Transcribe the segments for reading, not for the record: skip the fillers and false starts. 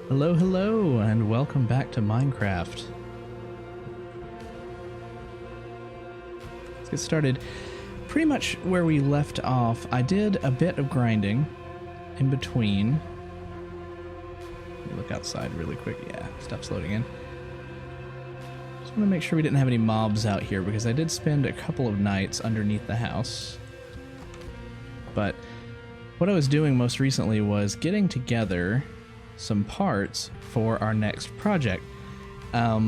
Hello, hello, and welcome back to Minecraft. Let's get started. Pretty much where we left off, I did a bit of grinding in between. Look outside really quick. Yeah, stuff's loading in. Just want to make sure we didn't have any mobs out here because I did spend a couple of nights underneath the house. But what I was doing most recently was getting together some parts for our next project.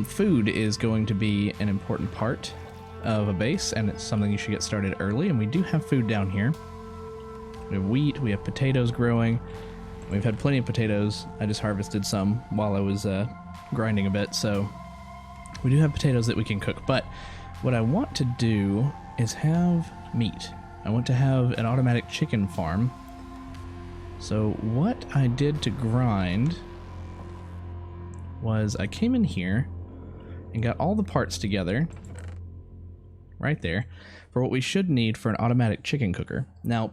Food is going to be an important part of a base, and it's something you should get started early, and we do have food down here. We have wheat, we have potatoes growing. We've had plenty of potatoes. I just harvested some while I was grinding a bit, so we do have potatoes that we can cook. But what I want to do is have meat. I want to have an automatic chicken farm. So what I did to grind was I came in here and got all the parts together right there for what we should need for an automatic chicken cooker. Now,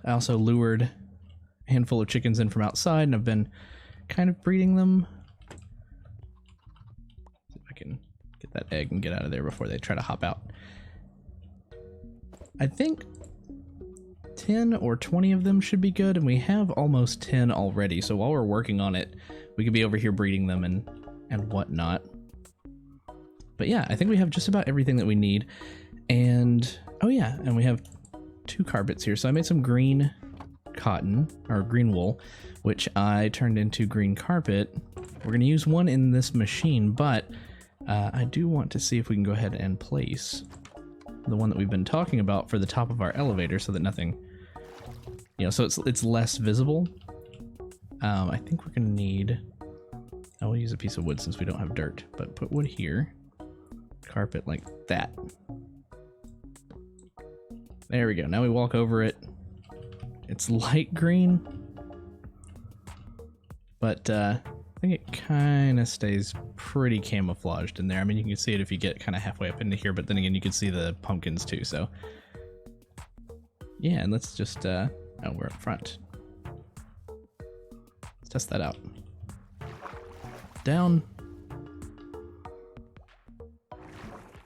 I also lured a handful of chickens in from outside, and I've been kind of breeding them. See if I can get that egg and get out of there before they try to hop out. I think 10 or 20 of them should be good, and we have almost 10 already, so while we're working on it, we could be over here breeding them and whatnot. But yeah, I think we have just about everything that we need. And oh yeah, and we have 2 carpets here. So I made some green cotton, or green wool, which I turned into green carpet. We're going to use one in this machine, but I do want to see if we can go ahead and place the one that we've been talking about for the top of our elevator so that nothing, you know, so it's less visible. I think we're going to need, I will use a piece of wood since we don't have dirt, but put wood here. Carpet like that. There we go. Now we walk over it. It's light green, but I think it kind of stays pretty camouflaged in there. I mean, you can see it if you get kind of halfway up into here, but then again, you can see the pumpkins too. So yeah, and let's just, oh, we're up front. Let's test that out. Down.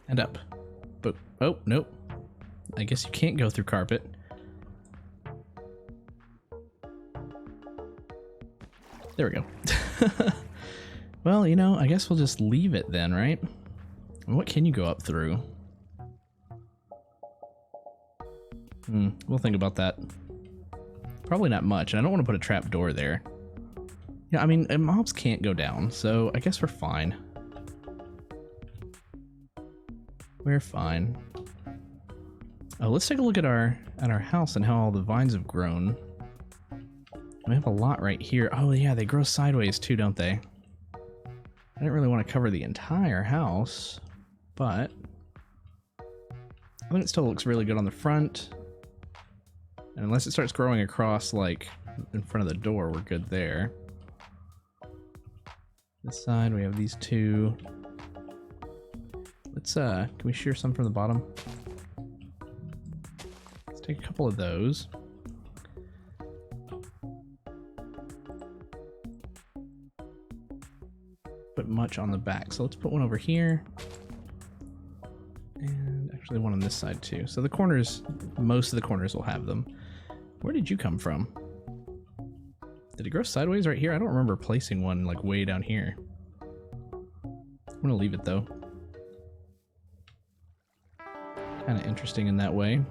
And up. But, oh, nope. I guess you can't go through carpet. There we go. Well, you know, I guess we'll just leave it then, right? What can you go up through? We'll think about that. Probably not much, and I don't want to put a trap door there. Yeah, I mean, mobs can't go down, so I guess we're fine. We're fine. Oh, let's take a look at our house and how all the vines have grown. We have a lot right here. Oh yeah, they grow sideways too, don't they? I didn't really want to cover the entire house, but I think it still looks really good on the front. And unless it starts growing across, like, in front of the door, we're good there. This side, we have these 2. Let's, can we shear some from the bottom? Let's take a couple of those. Put much on the back, so let's put one over here. And actually one on this side too. So the corners, most of the corners will have them. Where did you come from? Did it grow sideways right here? I don't remember placing one like way down here. I'm gonna leave it though. Kind of interesting in that way.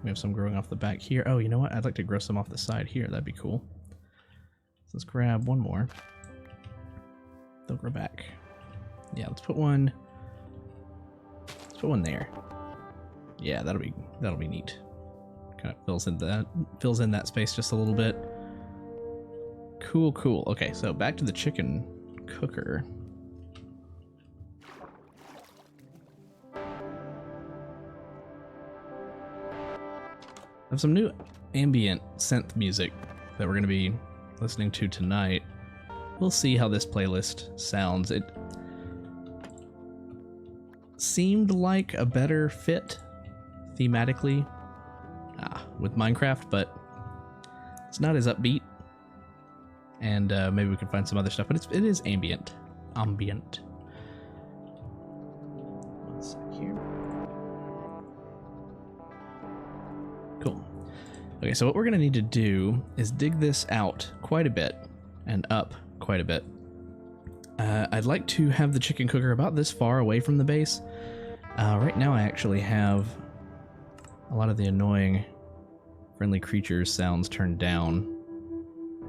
We have some growing off the back here. Oh, you know what? I'd like to grow some off the side here. That'd be cool. So let's grab one more. They'll grow back. Yeah, let's put one. Let's put one there. Yeah, that'll be neat. Kind of fills in that space just a little bit. Cool, cool. Okay, so back to the chicken cooker. I have some new ambient synth music that we're going to be listening to tonight. We'll see how this playlist sounds. It seemed like a better fit thematically with Minecraft, but it's not as upbeat and maybe we can find some other stuff, but it is ambient. Ambient. One sec here. Cool. Okay, so what we're gonna need to do is dig this out quite a bit and up quite a bit. I'd like to have the chicken cooker about this far away from the base. Right now I actually have a lot of the annoying friendly creatures sounds turned down.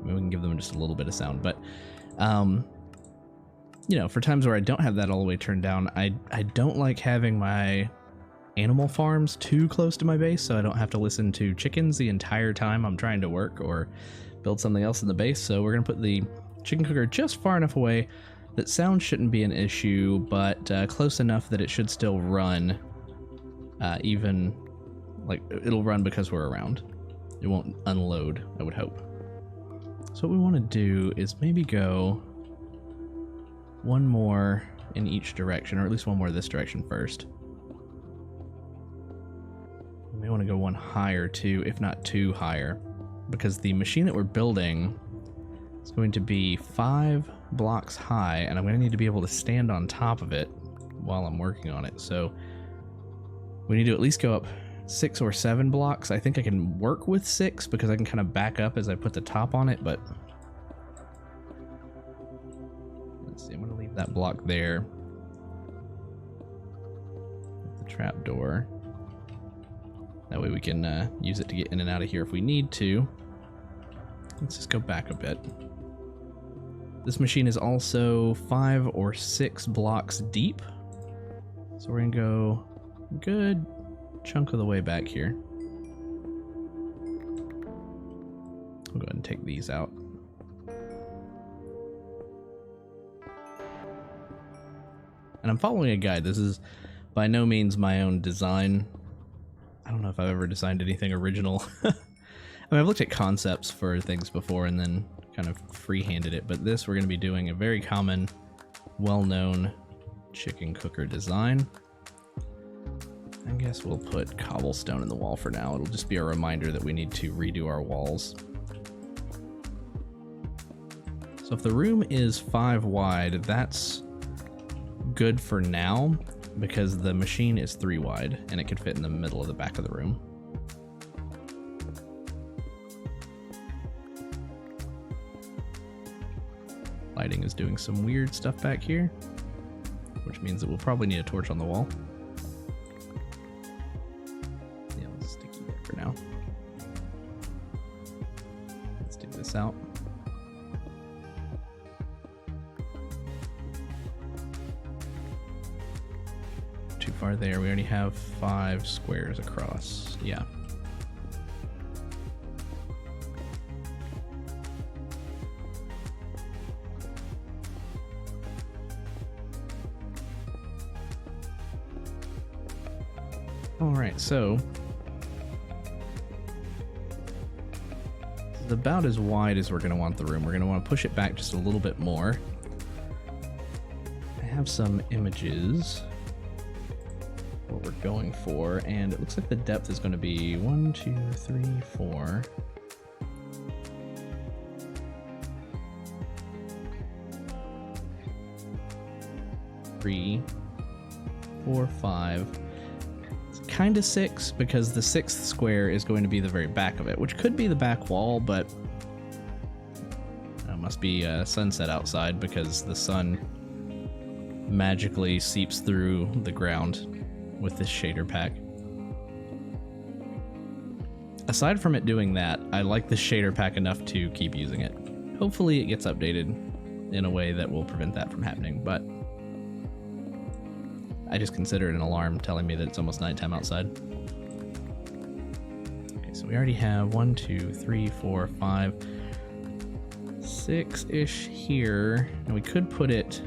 Maybe we can give them just a little bit of sound, but you know, for times where I don't have that all the way turned down, I don't like having my animal farms too close to my base, so I don't have to listen to chickens the entire time I'm trying to work or build something else in the base. So we're gonna put the chicken cooker just far enough away that sound shouldn't be an issue, but close enough that it should still run, even, like, it'll run because we're around. It won't unload, I would hope. So what we want to do is maybe go one more in each direction, or at least one more this direction first. We may want to go one higher too, if not two higher, because the machine that we're building is going to be 5 blocks high, and I'm going to need to be able to stand on top of it while I'm working on it. So we need to at least go up 6 or 7 blocks. I think I can work with 6 because I can kind of back up as I put the top on it, but let's see, I'm going to leave that block there. The trap door. That way we can use it to get in and out of here if we need to. Let's just go back a bit. This machine is also 5 or 6 blocks deep. So we're gonna go a good chunk of the way back here. I'll go ahead and take these out. And I'm following a guide. This is by no means my own design. I don't know if I've ever designed anything original. I mean, I've looked at concepts for things before and then kind of free-handed it, but this we're going to be doing a very common, well-known chicken cooker design. I guess we'll put cobblestone in the wall for now. It'll just be a reminder that we need to redo our walls. So if the room is 5 wide, that's good for now, because the machine is 3 wide and it could fit in the middle of the back of the room. Lighting is doing some weird stuff back here, which means that we'll probably need a torch on the wall. Yeah, let's stick you there for now. Let's dig this out. Too far there. We already have 5 squares across. Yeah. Alright, so it's about as wide as we're going to want the room. We're going to want to push it back just a little bit more. I have some images what we're going for, and it looks like the depth is going to be 1, 2, 3, 4. Three, 4, 5. Kind of 6, because the 6th square is going to be the very back of it, which could be the back wall, but it must be sunset outside because the sun magically seeps through the ground with this shader pack. Aside from it doing that, I like this shader pack enough to keep using it. Hopefully it gets updated in a way that will prevent that from happening, but I just consider it an alarm telling me that it's almost nighttime outside. Okay, so we already have 1, 2, 3, 4, 5, 6-ish here, and we could put it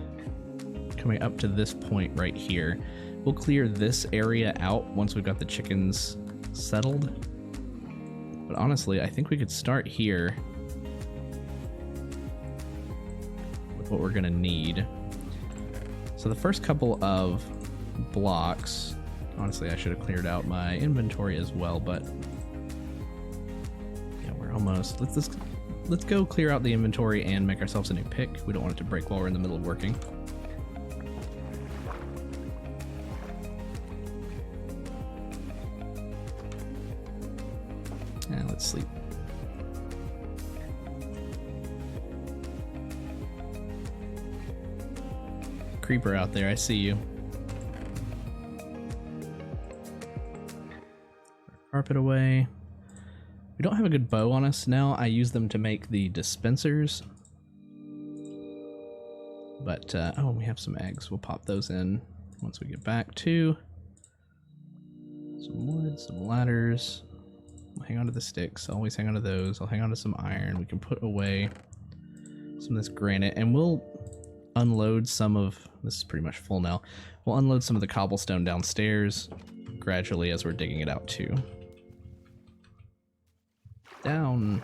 coming up to this point right here. We'll clear this area out once we've got the chickens settled. But honestly, I think we could start here with what we're gonna need. So the first couple of blocks, honestly I should have cleared out my inventory as well, but yeah, we're almost, let's let's go clear out the inventory and make ourselves a new pick. We don't want it to break while we're in the middle of working. And let's sleep. Creeper out there, I see you. Carpet away. We don't have a good bow on us now. I use them to make the dispensers. But, oh, we have some eggs. We'll pop those in once we get back to some wood, some ladders. I'll hang on to the sticks. I'll always hang on to those. I'll hang on to some iron. We can put away some of this granite, and we'll unload some of... This is pretty much full now. We'll unload some of the cobblestone downstairs gradually as we're digging it out too. Down.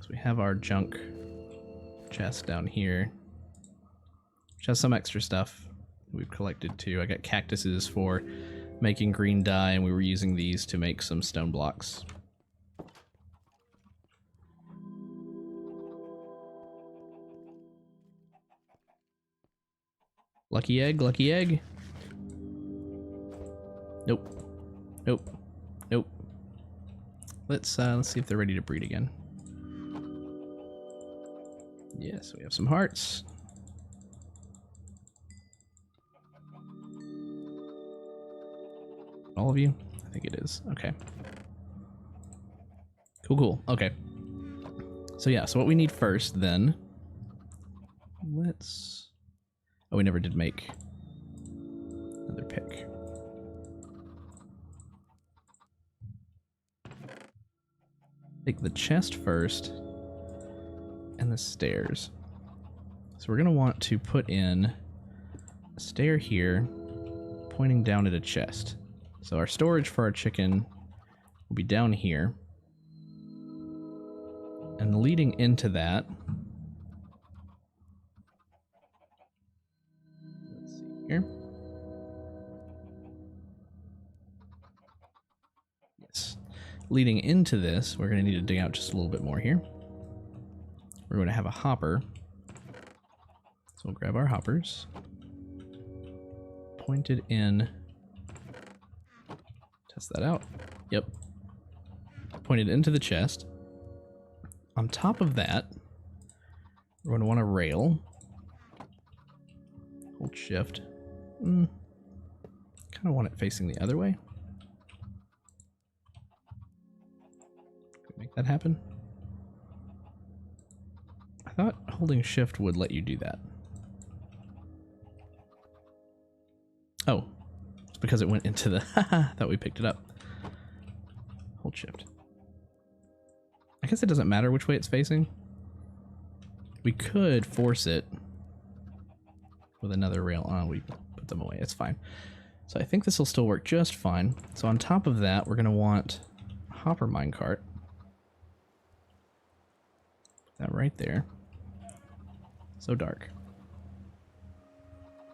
So we have our junk chest down here, which has some extra stuff we've collected too. I got cactuses for making green dye, and we were using these to make some stone blocks. Lucky egg, lucky egg. Nope. Nope. Nope. Let's see if they're ready to breed again. Yes, we have some hearts. All of you? I think it is. Okay. Cool, cool. Okay. So yeah, so what we need first then, let's... Oh, we never did make another pick. Take the chest first and the stairs. So we're going to want to put in a stair here pointing down at a chest. So our storage for our chicken will be down here. And leading into that, let's see here. Yes. Leading into this, we're going to need to dig out just a little bit more here. We're going to have a hopper. So we'll grab our hoppers. Pointed in. Test that out. Yep. Pointed into the chest. On top of that, we're going to want a rail. Hold shift. Kind of want it facing the other way. Can we make that happen? I thought holding shift would let you do that. Oh, it's because it went into the... Haha, thought we picked it up. Hold shift. I guess it doesn't matter which way it's facing. We could force it with another rail. Oh, we put them away. It's fine. So I think this will still work just fine. So on top of that, we're going to want a hopper minecart. Put that right there. So dark.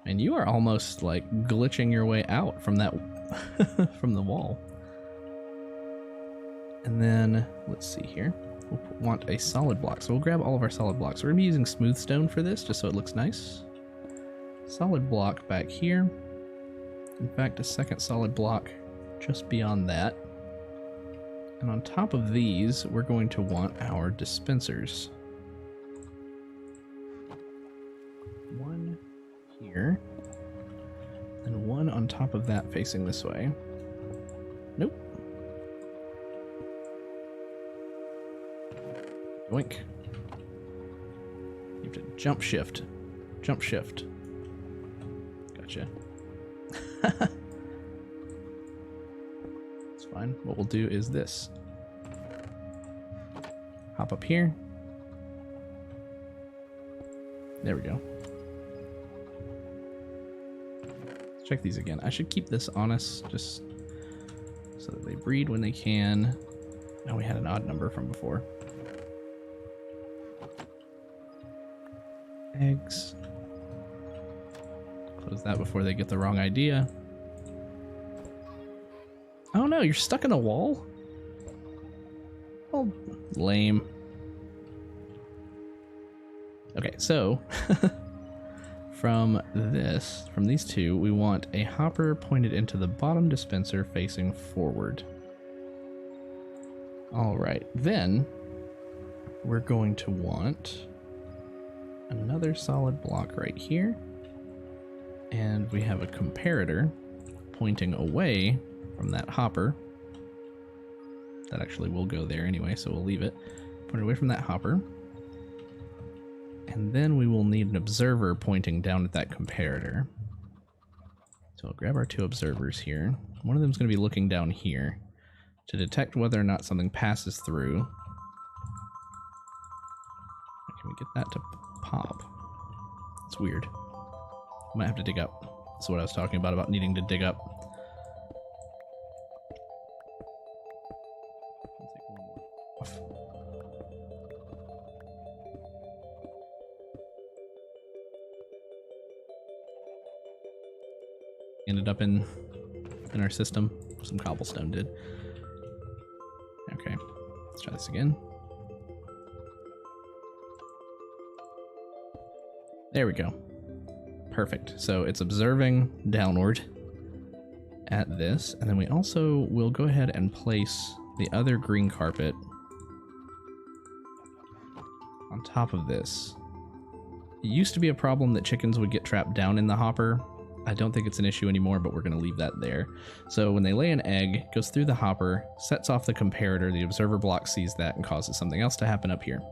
And you are almost like glitching your way out from that from the wall. And then let's see here. We'll want a solid block. So we'll grab all of our solid blocks. We're gonna be using smooth stone for this just so it looks nice. Solid block back here. In fact, a second solid block just beyond that. And on top of these, we're going to want our dispensers. One here, and one on top of that facing this way. Nope. Yoink. You have to jump shift. Jump shift. Gotcha. It's fine. What we'll do is this. Hop up here. There we go. Let's check these again. I should keep this on us just so that they breed when they can. Oh, we had an odd number from before. Eggs. Close that before they get the wrong idea. Oh no, you're stuck in a wall? Oh, lame. Okay, so from these two, we want a hopper pointed into the bottom dispenser facing forward. All right, then we're going to want another solid block right here. And we have a comparator pointing away from that hopper. That actually will go there anyway, so we'll leave it. Point away from that hopper. And then we will need an observer pointing down at that comparator. So I'll grab our two observers here. One of them is going to be looking down here to detect whether or not something passes through. Can we get that to pop? It's weird. Might have to dig up. That's what I was talking about needing to dig up. Ended up in our system. Some cobblestone did. Okay, let's try this again. There we go. Perfect. So it's observing downward at this, and then we also will go ahead and place the other green carpet on top of this. It used to be a problem that chickens would get trapped down in the hopper. I don't think it's an issue anymore, but we're going to leave that there. So when they lay an egg, it goes through the hopper, sets off the comparator, the observer block sees that and causes something else to happen up here.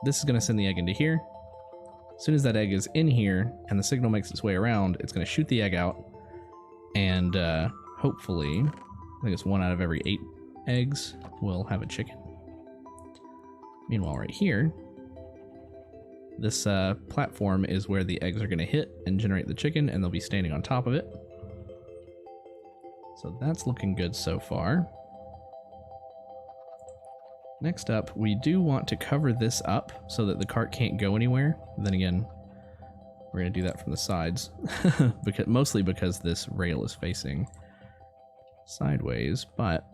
This is going to send the egg into here. As soon as that egg is in here and the signal makes its way around, it's going to shoot the egg out, and hopefully, I think it's 1 out of every 8 eggs will have a chicken. Meanwhile, right here, this platform is where the eggs are going to hit and generate the chicken, and they'll be standing on top of it. So that's looking good so far. Next up, we do want to cover this up so that the cart can't go anywhere. Then again, we're going to do that from the sides, mostly because this rail is facing sideways, but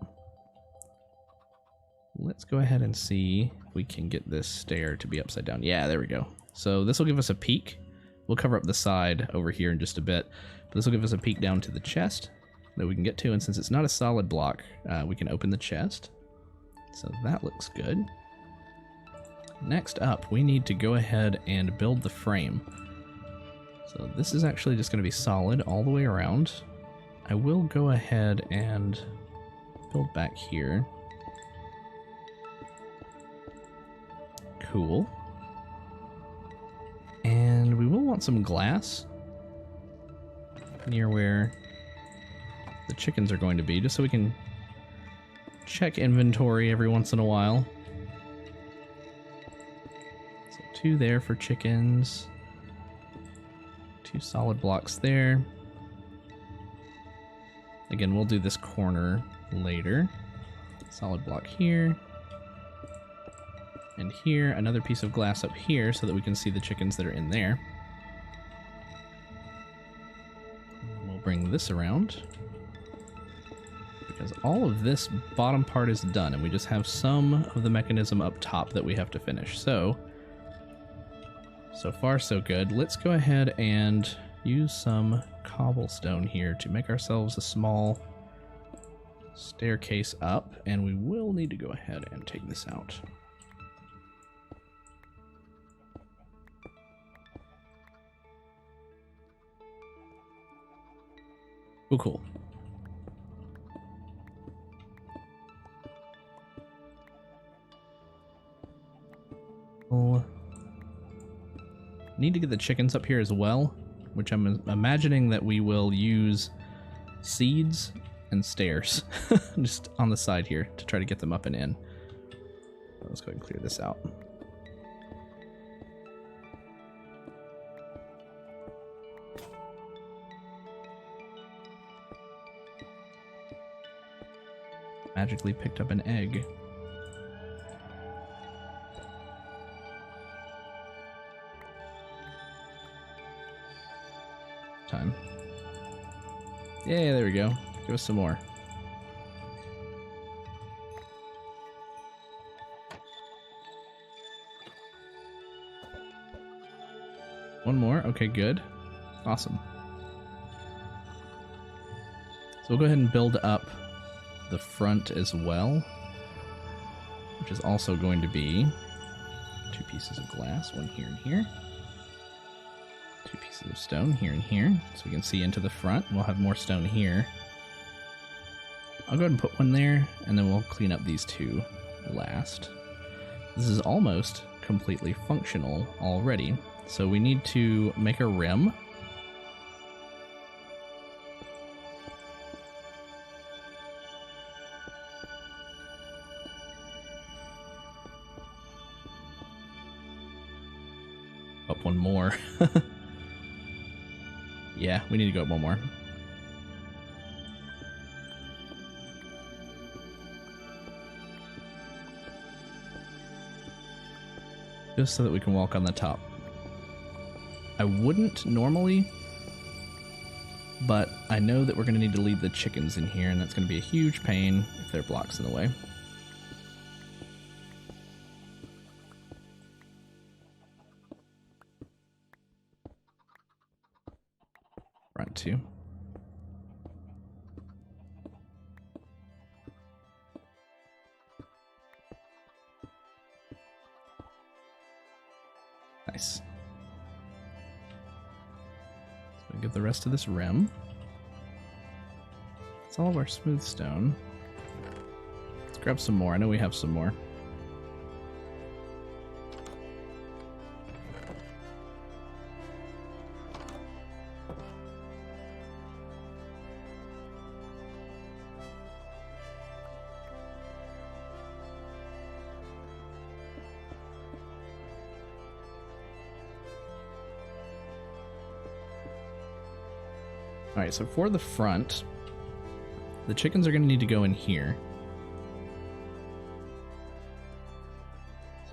let's go ahead and see if we can get this stair to be upside down. Yeah, there we go. So this will give us a peek. We'll cover up the side over here in just a bit, but this will give us a peek down to the chest that we can get to, and since it's not a solid block, we can open the chest. So that looks good. Next up, we need to go ahead and build the frame. So this is actually just going to be solid all the way around. I will go ahead and build back here. Cool. And we will want some glass near where the chickens are going to be, just so we can check inventory every once in a while. So 2 there for chickens. 2 solid blocks there. Again, we'll do this corner later. Solid block here. And here, another piece of glass up here so that we can see the chickens that are in there. We'll bring this around, because all of this bottom part is done, and we just have some of the mechanism up top that we have to finish. So far so good. Let's go ahead and use some cobblestone here to make ourselves a small staircase up, and we will need to go ahead and take this out. Oh, cool. We'll need to get the chickens up here as well, which I'm imagining that we will use seeds and stairs just on the side here to try to get them up and in. Let's go ahead and clear this out. Magically picked up an egg. Time. Yeah, there we go. Give us some more. one more. Okay, good. Awesome. So we'll go ahead and build up the front as well, which is also going to be 2 pieces of glass, one here and here. 2 pieces of stone here and here, so we can see into the front. We'll have more stone here. I'll go ahead and put one there, and then we'll clean up these 2 last. This is almost completely functional already, so we need to make a rim. Up one more. Yeah, we need to go up one more. Just so that we can walk on the top. I wouldn't normally, but I know that we're going to need to leave the chickens in here, and that's going to be a huge pain if there are blocks in the way. Front 2. Nice. So we get the rest of this rim. That's all of our smooth stone. Let's grab some more. I know we have some more. Alright, so for the front, the chickens are going to need to go in here.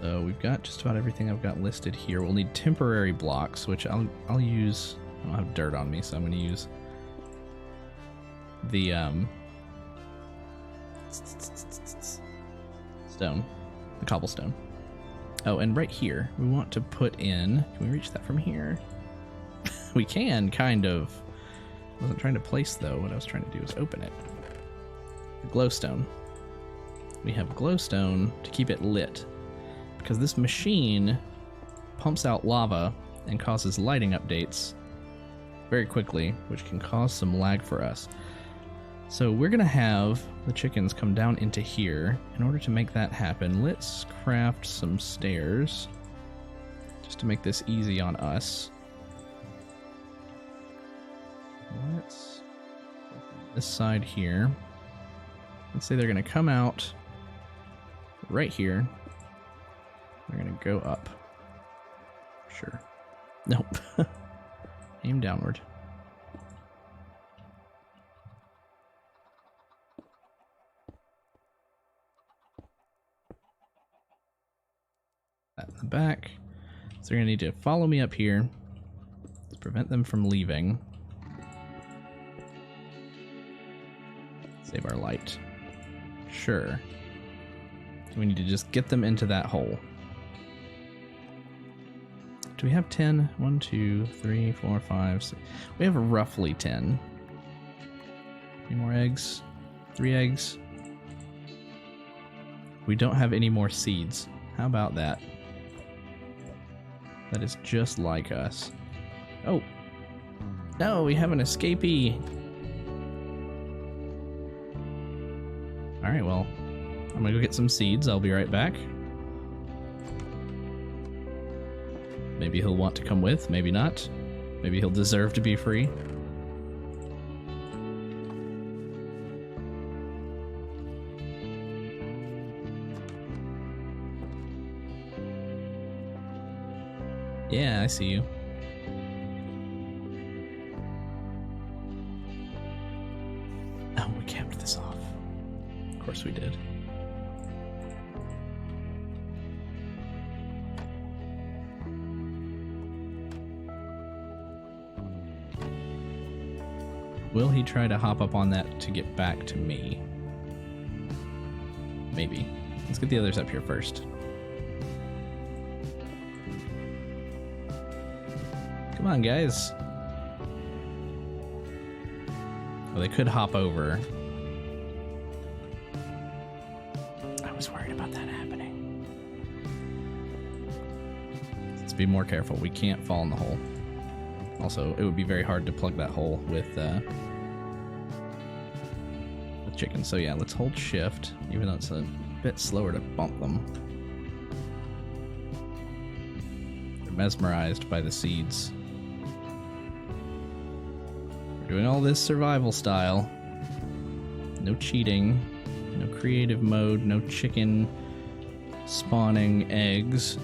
So we've got just about everything I've got listed here. We'll need temporary blocks, which I'll use. I don't have dirt on me, so I'm going to use the stone, the cobblestone. Oh, and right here, we want to put in, can we reach that from here? We can, kind of. I wasn't trying to place, though. What I was trying to do was open it. Glowstone. We have glowstone to keep it lit, because this machine pumps out lava and causes lighting updates very quickly, which can cause some lag for us. So we're going to have the chickens come down into here. In order to make that happen, let's craft some stairs just to make this easy on us. Let's open this side here. Let's say they're going to come out right here. They're going to go up. Sure. Nope. Aim downward. That in the back. So they're going to need to follow me up here to prevent them from leaving. Save our light. Sure. We need to just get them into that hole. Do we have 10? 1, 2, 3, 4, 5, 6. We have roughly 10. 3 more eggs. 3 eggs. We don't have any more seeds. How about that? That is just like us. Oh. No, we have an escapee. Alright, well, I'm gonna go get some seeds. I'll be right back. Maybe he'll want to come with, maybe not. Maybe he'll deserve to be free. Yeah, I see you. Oh, we capped this off. Of course we did. Will he try to hop up on that to get back to me? Maybe. Let's get the others up here first. Come on, guys. Well, they could hop over. I was worried about that happening. Let's be more careful. We can't fall in the hole. Also, it would be very hard to plug that hole with chickens. So yeah, let's hold shift, even though it's a bit slower to bump them. They're mesmerized by the seeds. We're doing all this survival style. No cheating, no creative mode, no chicken spawning eggs.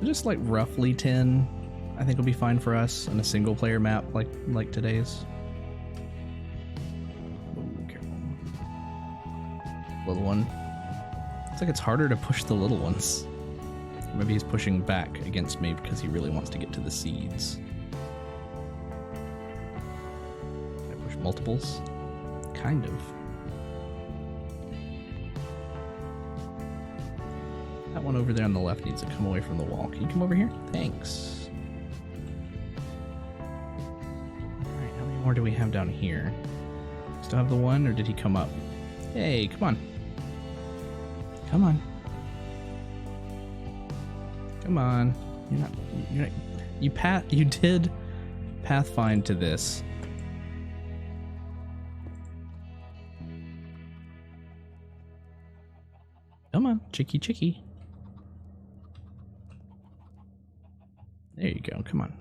Just like roughly 10, I think will be fine for us on a single player map like today's. Ooh, careful. Little one. It's like it's harder to push the little ones. Maybe he's pushing back against me because he really wants to get to the seeds. Can I push multiples? Kind of. That one over there on the left needs to come away from the wall. Can you come over here? Thanks. Alright, how many more do we have down here? Still have the one, or did he come up? Hey, come on. Come on. Come on. You did pathfind to this. Come on, chicky. There you go, come on.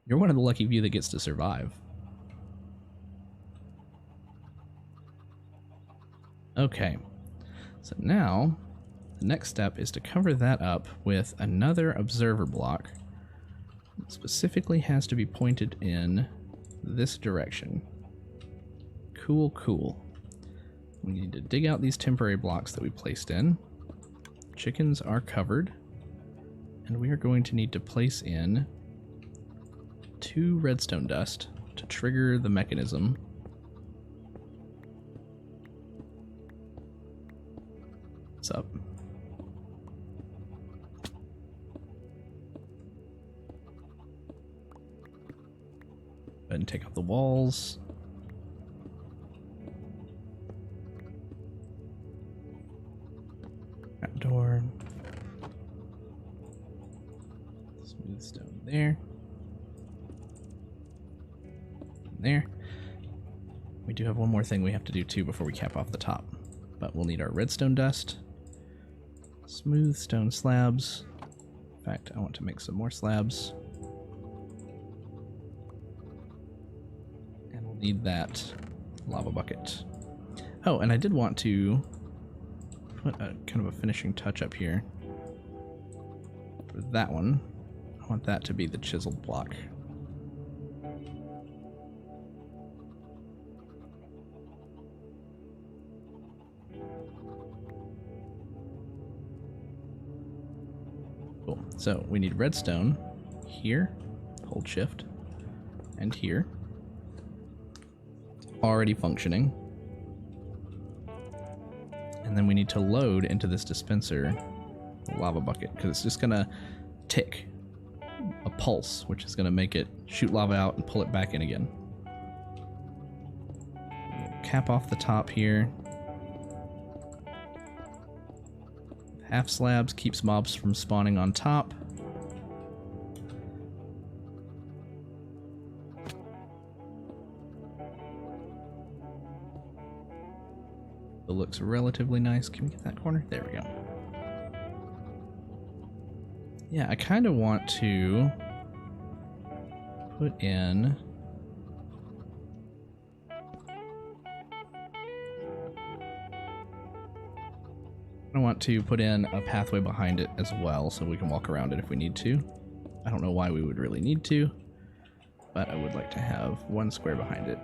You're one of the lucky few that gets to survive. Okay, so now the next step is to cover that up with another observer block. It specifically has to be pointed in this direction. Cool. We need to dig out these temporary blocks that we placed in. Chickens are covered, and we are going to need to place in 2 redstone dust to trigger the mechanism. What's up? Go ahead and take out the walls. Door. Smooth stone there. There. We do have one more thing we have to do too before we cap off the top. But we'll need our redstone dust. Smooth stone slabs. In fact, I want to make some more slabs. And we'll need that lava bucket. Oh, and I did want to put a kind of a finishing touch up here for that one. I want that to be the chiseled block. Cool. So we need redstone here, hold shift, and here. Already functioning. And then we need to load into this dispenser the lava bucket, because it's just gonna tick a pulse, which is gonna make it shoot lava out and pull it back in again. Cap off the top here. Half slabs keeps mobs from spawning on top. It looks relatively nice. Can we get that corner? There we go. Yeah, I kind of want to put in a pathway behind it as well, so we can walk around it if we need to. I don't know why we would really need to, but I would like to have one square behind it.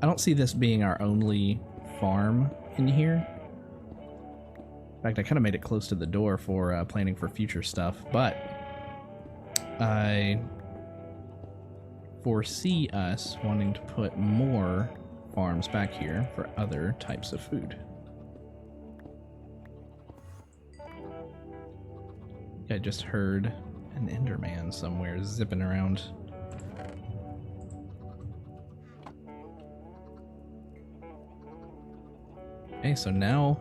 I don't see this being our only farm in here. In fact, I kind of made it close to the door for planning for future stuff, but I foresee us wanting to put more farms back here for other types of food. I just heard an Enderman somewhere zipping around. Okay, so now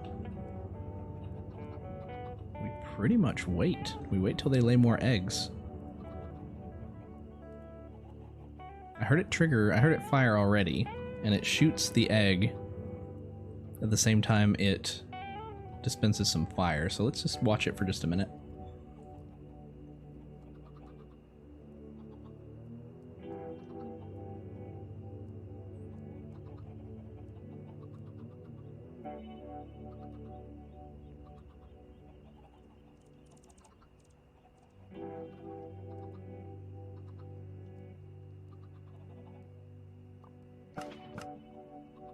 we pretty much wait. We wait till they lay more eggs. I heard it trigger, I heard it fire already, and it shoots the egg at the same time it dispenses some fire. So let's just watch it for just a minute.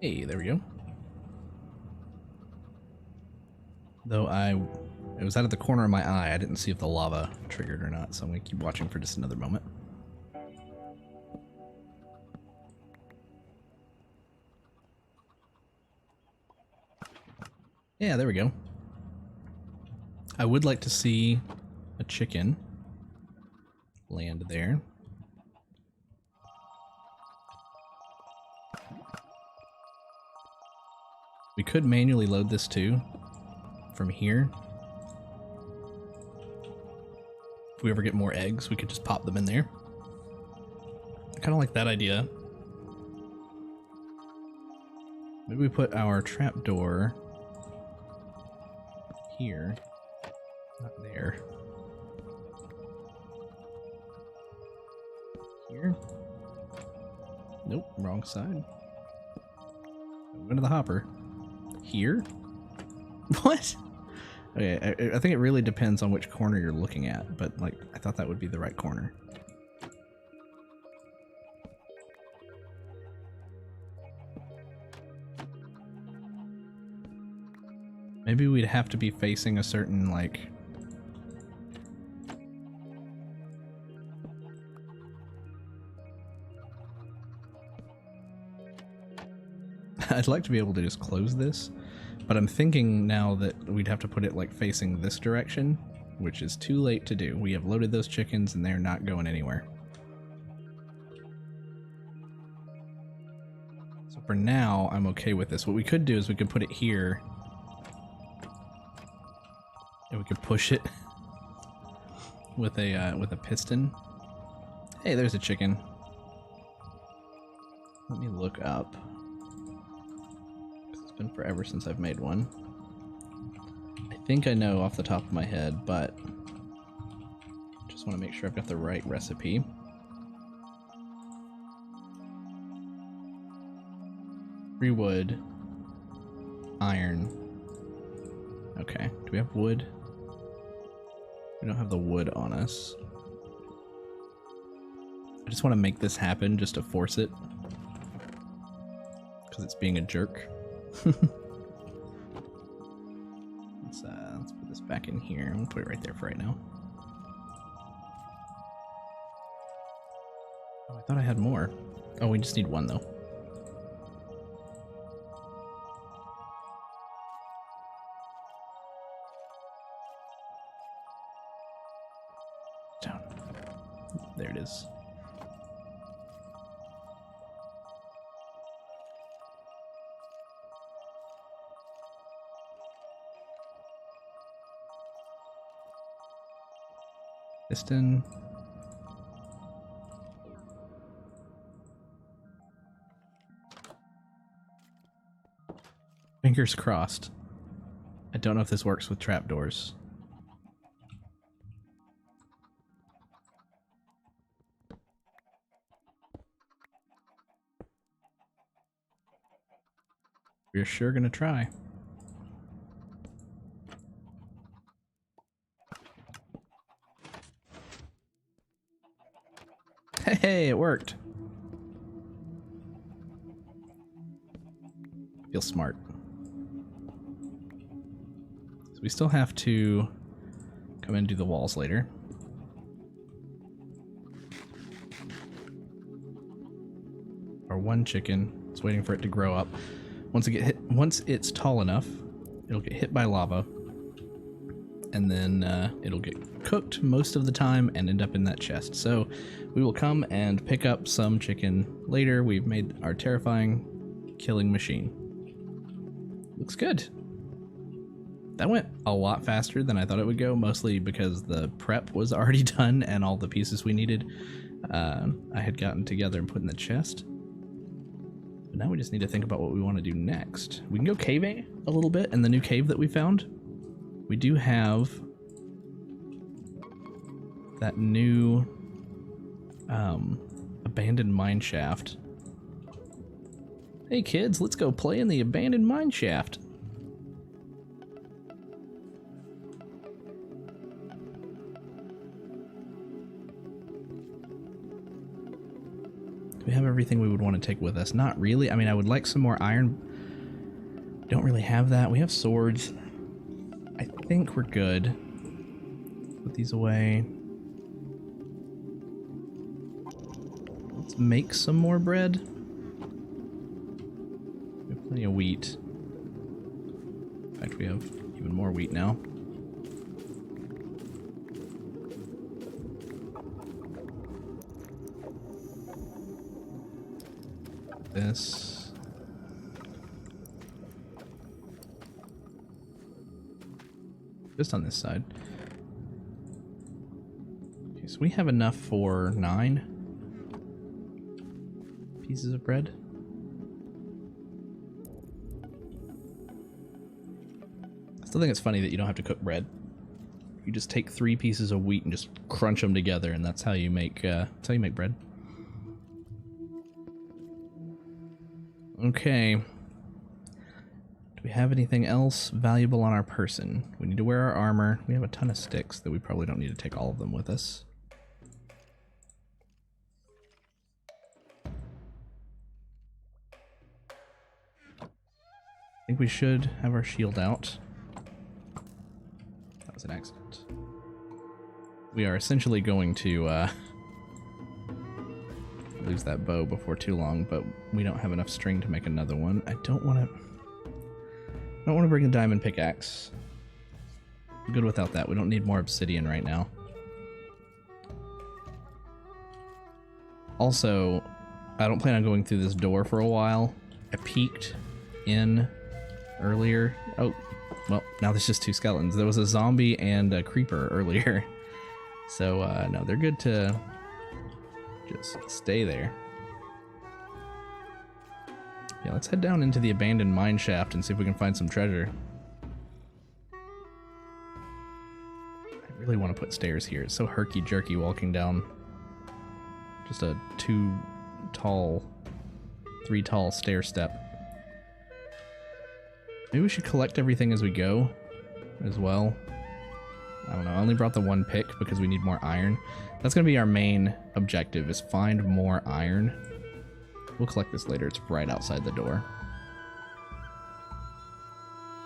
Hey, there we go. Though it was out of the corner of my eye, I didn't see if the lava triggered or not, so I'm gonna keep watching for just another moment. Yeah, there we go. I would like to see a chicken land there. We could manually load this too, from here. If we ever get more eggs, we could just pop them in there. I kind of like that idea. Maybe we put our trapdoor here, not there. Here? Nope, wrong side. Go into the hopper. Here? What? Okay, I think it really depends on which corner you're looking at, but like, I thought that would be the right corner. Maybe we'd have to be facing a certain, like... I'd like to be able to just close this, but I'm thinking now that we'd have to put it like facing this direction, which is too late to do. We have loaded those chickens and they're not going anywhere. So for now, I'm okay with this. What we could do is we could put it here and we could push it with a piston. Hey, there's a chicken. Let me look up. It's been forever since I've made one. I think I know off the top of my head, but just want to make sure I've got the right recipe. Free wood, iron. Okay, do we have wood? We don't have the wood on us. I just want to make this happen just to force it. Because it's being a jerk. Let's put this back in here. I'm gonna put it right there for right now. Oh, I thought I had more. Oh, we just need one though. Down. There it is. Piston. Fingers crossed. I don't know if this works with trapdoors. We're sure gonna try. Hey, it worked. Feels smart. So we still have to come in and do the walls later. Our one chicken It's waiting for it to grow up. Once it's tall enough, it'll get hit by lava, and then it'll get cooked most of the time and end up in that chest. So we will come and pick up some chicken later. We've made our terrifying killing machine. Looks good. That went a lot faster than I thought it would go, mostly because the prep was already done and all the pieces we needed I had gotten together and put in the chest. But now we just need to think about what we want to do next. We can go caving a little bit in the new cave that we found. We do have that new abandoned mine shaft. Hey kids, let's go play in the abandoned mine shaft. Do we have everything we would want to take with us? Not really. I mean, I would like some more iron. Don't really have that. We have swords. I think we're good. Put these away. Let's make some more bread. We have plenty of wheat. In fact, we have even more wheat now. This. Just on this side. Okay, so we have enough for 9 pieces of bread. I still think it's funny that you don't have to cook bread. You just take 3 pieces of wheat and just crunch them together, and that's how you make bread. Okay. Do we have anything else valuable on our person? We need to wear our armor. We have a ton of sticks that we probably don't need to take all of them with us. I think we should have our shield out. That was an accident. We are essentially going to lose that bow before too long, but we don't have enough string to make another one. I don't want to bring a diamond pickaxe. I'm good without that. We don't need more obsidian right now. Also, I don't plan on going through this door for a while. I peeked in earlier. Oh, well, now there's just 2 skeletons. There was a zombie and a creeper earlier. So, no, they're good to just stay there. Yeah, let's head down into the abandoned mine shaft and see if we can find some treasure. I really want to put stairs here. It's so herky-jerky walking down just a 3 tall stair step. Maybe we should collect everything as we go as well. I don't know, I only brought the 1 pick because we need more iron. That's going to be our main objective, is find more iron. We'll collect this later, it's right outside the door.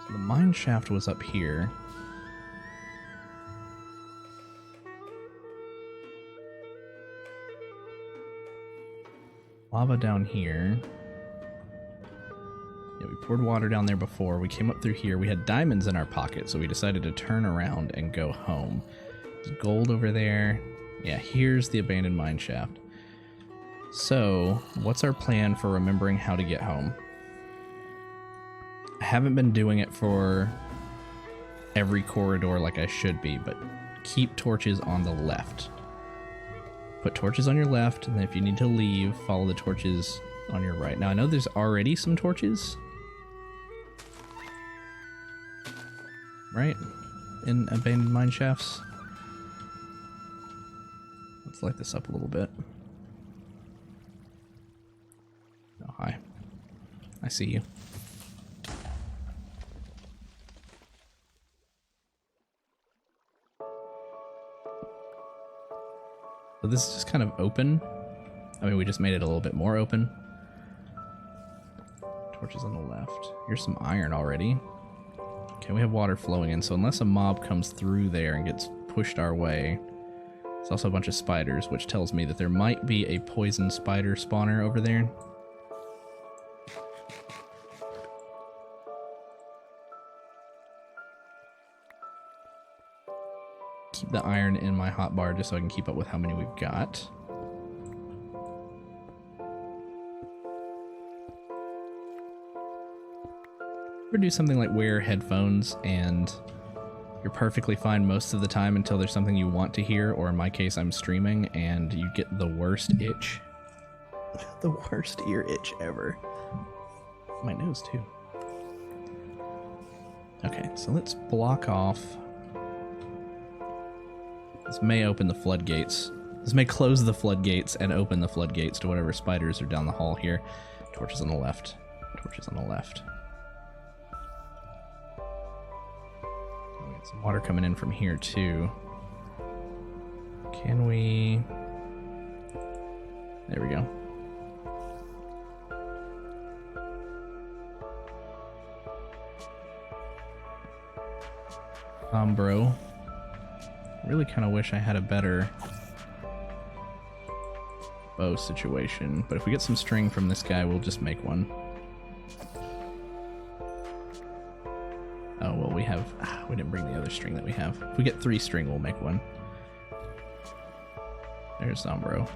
So the mine shaft was up here. Lava down here. Yeah, we poured water down there before. We came up through here. We had diamonds in our pocket, so we decided to turn around and go home. There's gold over there. Yeah, here's the abandoned mine shaft. So, what's our plan for remembering how to get home? I haven't been doing it for every corridor like I should be, but keep torches on the left. Put torches on your left, and then if you need to leave, follow the torches on your right. Now, I know there's already some torches, right? In abandoned mine shafts. Let's light this up a little bit. Oh, hi. I see you. So this is just kind of open. I mean, we just made it a little bit more open. Torches on the left. Here's some iron already. Okay, we have water flowing in, so unless a mob comes through there and gets pushed our way. There's also a bunch of spiders, which tells me that there might be a poison spider spawner over there. keep the iron in my hotbar just so I can keep up with how many we've got. Or do something like wear headphones and you're perfectly fine most of the time until there's something you want to hear, or in my case, I'm streaming and you get the worst itch. The worst ear itch ever. My nose, too. Okay, so let's block off. This may open the floodgates. This may close the floodgates and open the floodgates to whatever spiders are down the hall here. Torches on the left. Torches on the left. We got some water coming in from here, too. Can we... There we go. Bro. Really kind of wish I had a better bow situation, but if we get some string from this guy, we'll just make one. Oh, well, we have... we didn't bring the other string that we have. If we get 3 string, we'll make one. There's Zombro.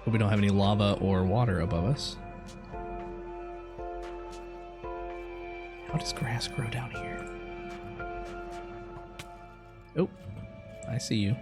But we don't have any lava or water above us. How does grass grow down here? Oh, I see you.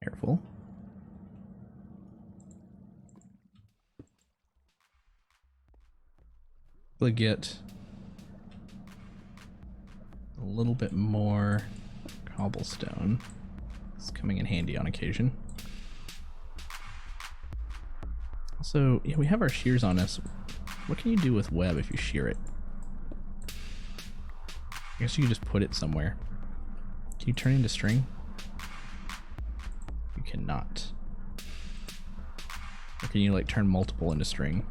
Careful. We'll get a little bit more cobblestone. It's coming in handy on occasion. Also, yeah, we have our shears on us. What can you do with web if you shear it? I guess you can just put it somewhere. Can you turn into string? You cannot. Or can you like turn multiple into string?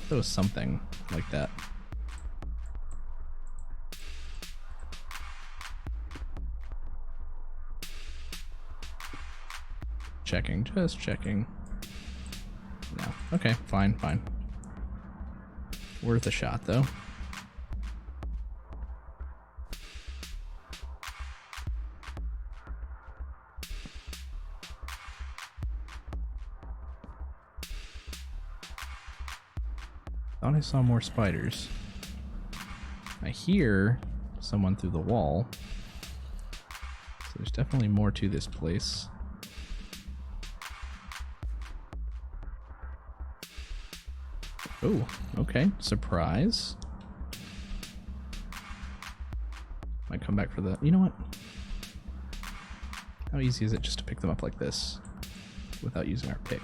That was something like that. Checking, just checking. No. Okay, fine, fine. Worth a shot, though. Thought I saw more spiders. I hear someone through the wall. So there's definitely more to this place. Oh, okay. Surprise. Might come back for the... You know what? How easy is it just to pick them up like this without using our pick?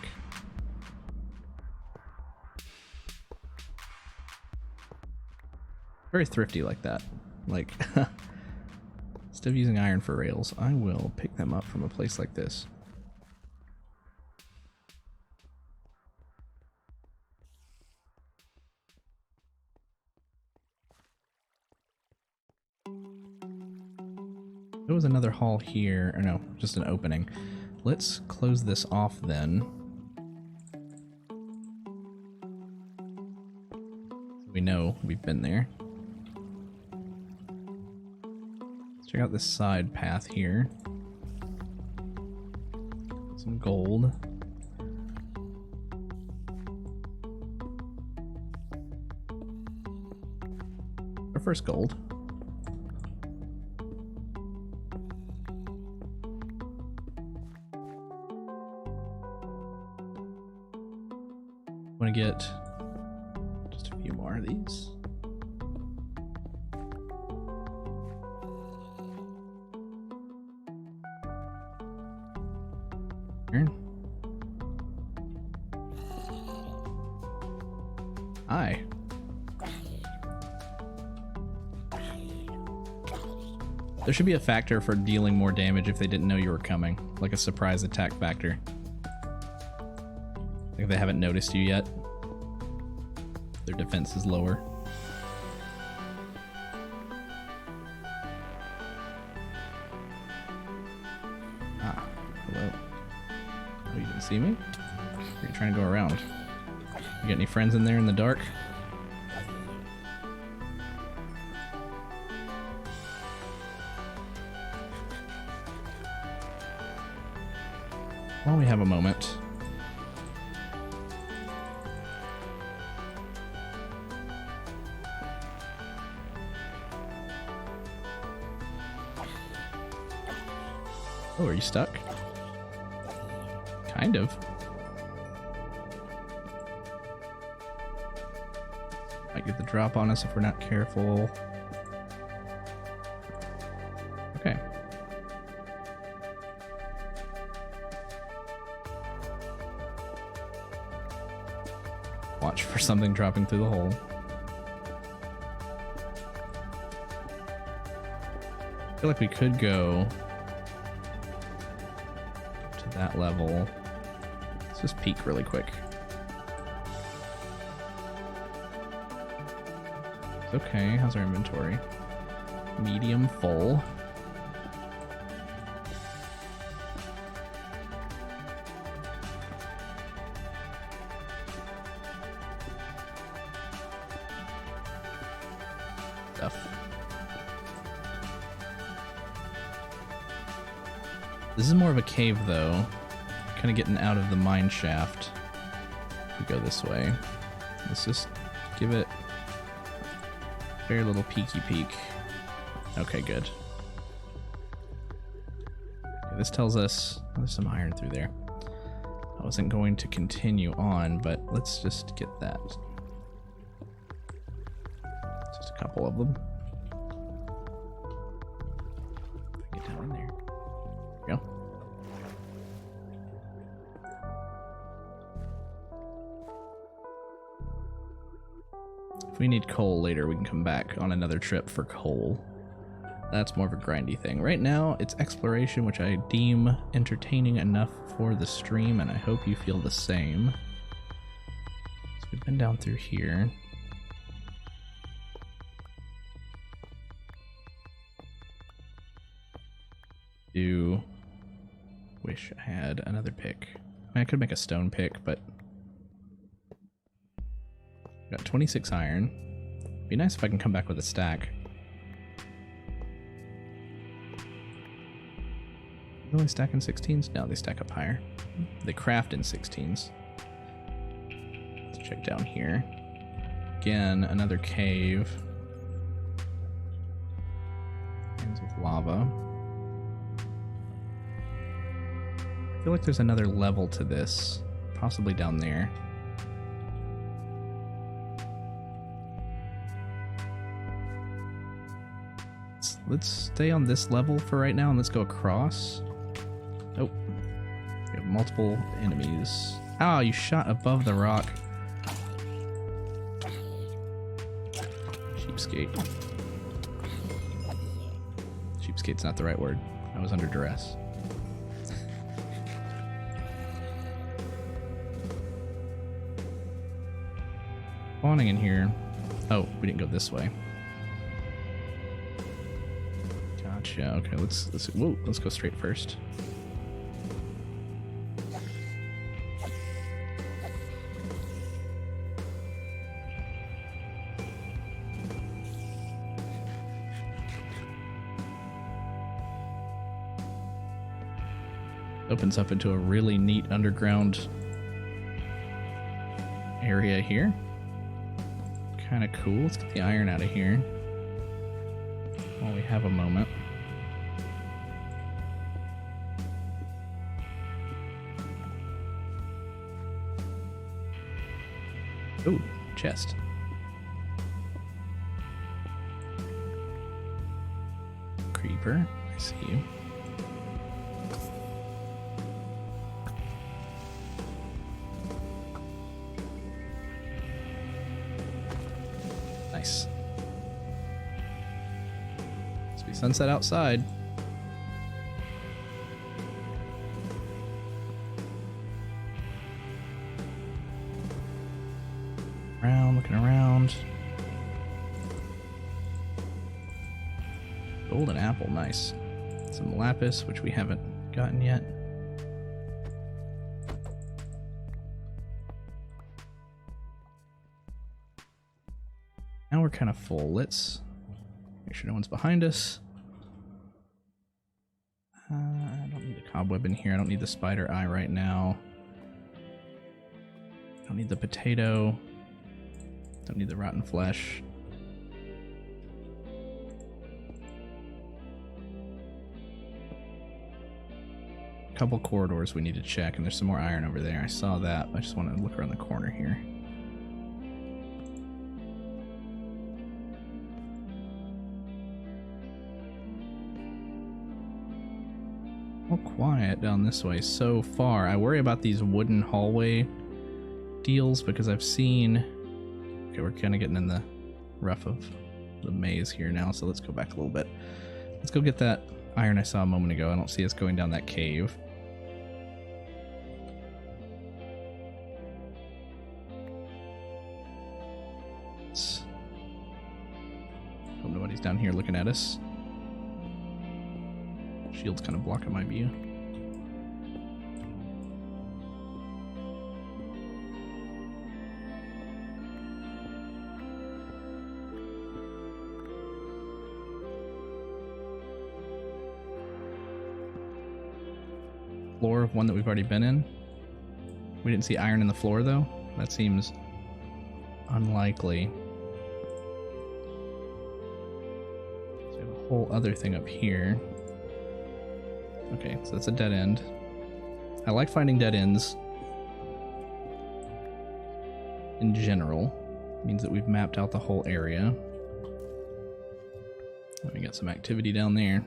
Very thrifty like that. Like, instead of using iron for rails, I will pick them up from a place like this. There was another hall here, or no, just an opening. Let's close this off then. We know we've been there. Let's check out this side path here. Some gold. Our first gold. Want to get just a few more of these. Here. Hi. There should be a factor for dealing more damage if they didn't know you were coming, like a surprise attack factor. Like if they haven't noticed you yet, their defense is lower. Ah, hello. Oh, you didn't see me? Or are you trying to go around? You got any friends in there in the dark? While we have a moment. Oh, are you stuck? Kind of. Might get the drop on us if we're not careful. Okay. Watch for something dropping through the hole. I feel like we could go to that level. Let's just peek really quick. Okay, how's our inventory? Medium full. This is more of a cave, though. Kind of getting out of the mine shaft. If we go this way. Let's just give it a very little peeky peek. Okay, good. Okay, this tells us there's some iron through there. I wasn't going to continue on, but let's just get that. Just a couple of them. Get down in there. There we go. If we need coal later, we can come back on another trip for coal. That's more of a grindy thing. Right now, it's exploration, which I deem entertaining enough for the stream, and I hope you feel the same. So we've been down through here. Do wish I had another pick. I mean, I could make a stone pick, but got 26 iron. Be nice if I can come back with a stack. They only stack in 16s? No, they stack up higher. They craft in 16s. Let's check down here. Again, another cave. Hands of lava. I feel like there's another level to this. Possibly down there. Let's stay on this level for right now and let's go across. Oh, we have multiple enemies. Oh, you shot above the rock. Cheapskate. Cheapskate's not the right word. I was under duress. Spawning in here. Oh, we didn't go this way. Gotcha. Okay, let's go straight first. Opens up into a really neat underground area here. Kind of cool. Let's get the iron out of here while we have a moment. Ooh, chest. Creeper, I see you. Nice. Must be Sunset outside. Looking around. Golden apple, nice. Some lapis, which we haven't gotten yet. Now we're kind of full. Let's make sure no one's behind us. I don't need the cobweb in here. I don't need the spider eye right now. I don't need the potato. Don't need the rotten flesh. Couple corridors we need to check, and there's some more iron over there. I saw that. I just want to look around the corner here. All quiet down this way so far. I worry about these wooden hallway deals because I've seen... Okay, we're kind of getting in the rough of the maze here now, so let's go back a little bit. Let's go get that iron I saw a moment ago. I don't see us going down that cave. Hope nobody's down here looking at us. Shield's kind of blocking my view. Floor, one that we've already been in. We didn't see iron in the floor though. That seems unlikely. So we have a whole other thing up here. Okay, so that's a dead end. I like finding dead ends in general. It means that we've mapped out the whole area. We got some activity down there.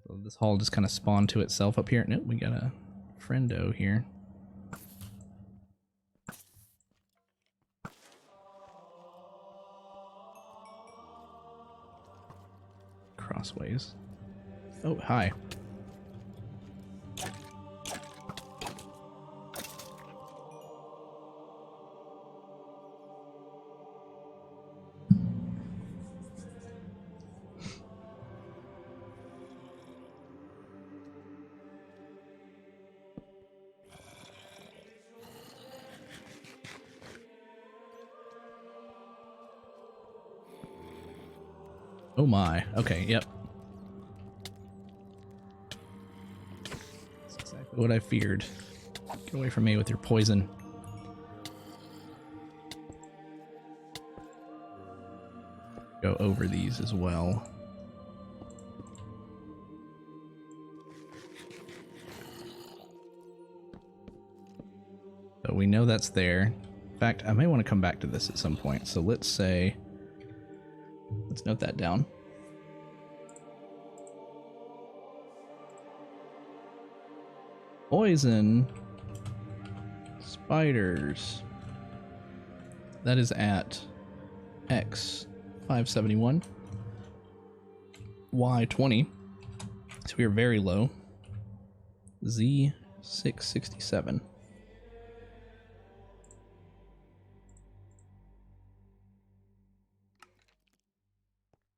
So this hall just kind of spawned to itself up here. Nope, we got a friendo here. Crossways. Oh, hi. Oh my. Okay, yep. That's exactly what I feared. Get away from me with your poison. Go over these as well. So we know that's there. In fact, I may want to come back to this at some point. So let's say... Let's note that down. Poison. Spiders. That is at X 571. Y 20. So we are very low. Z 667.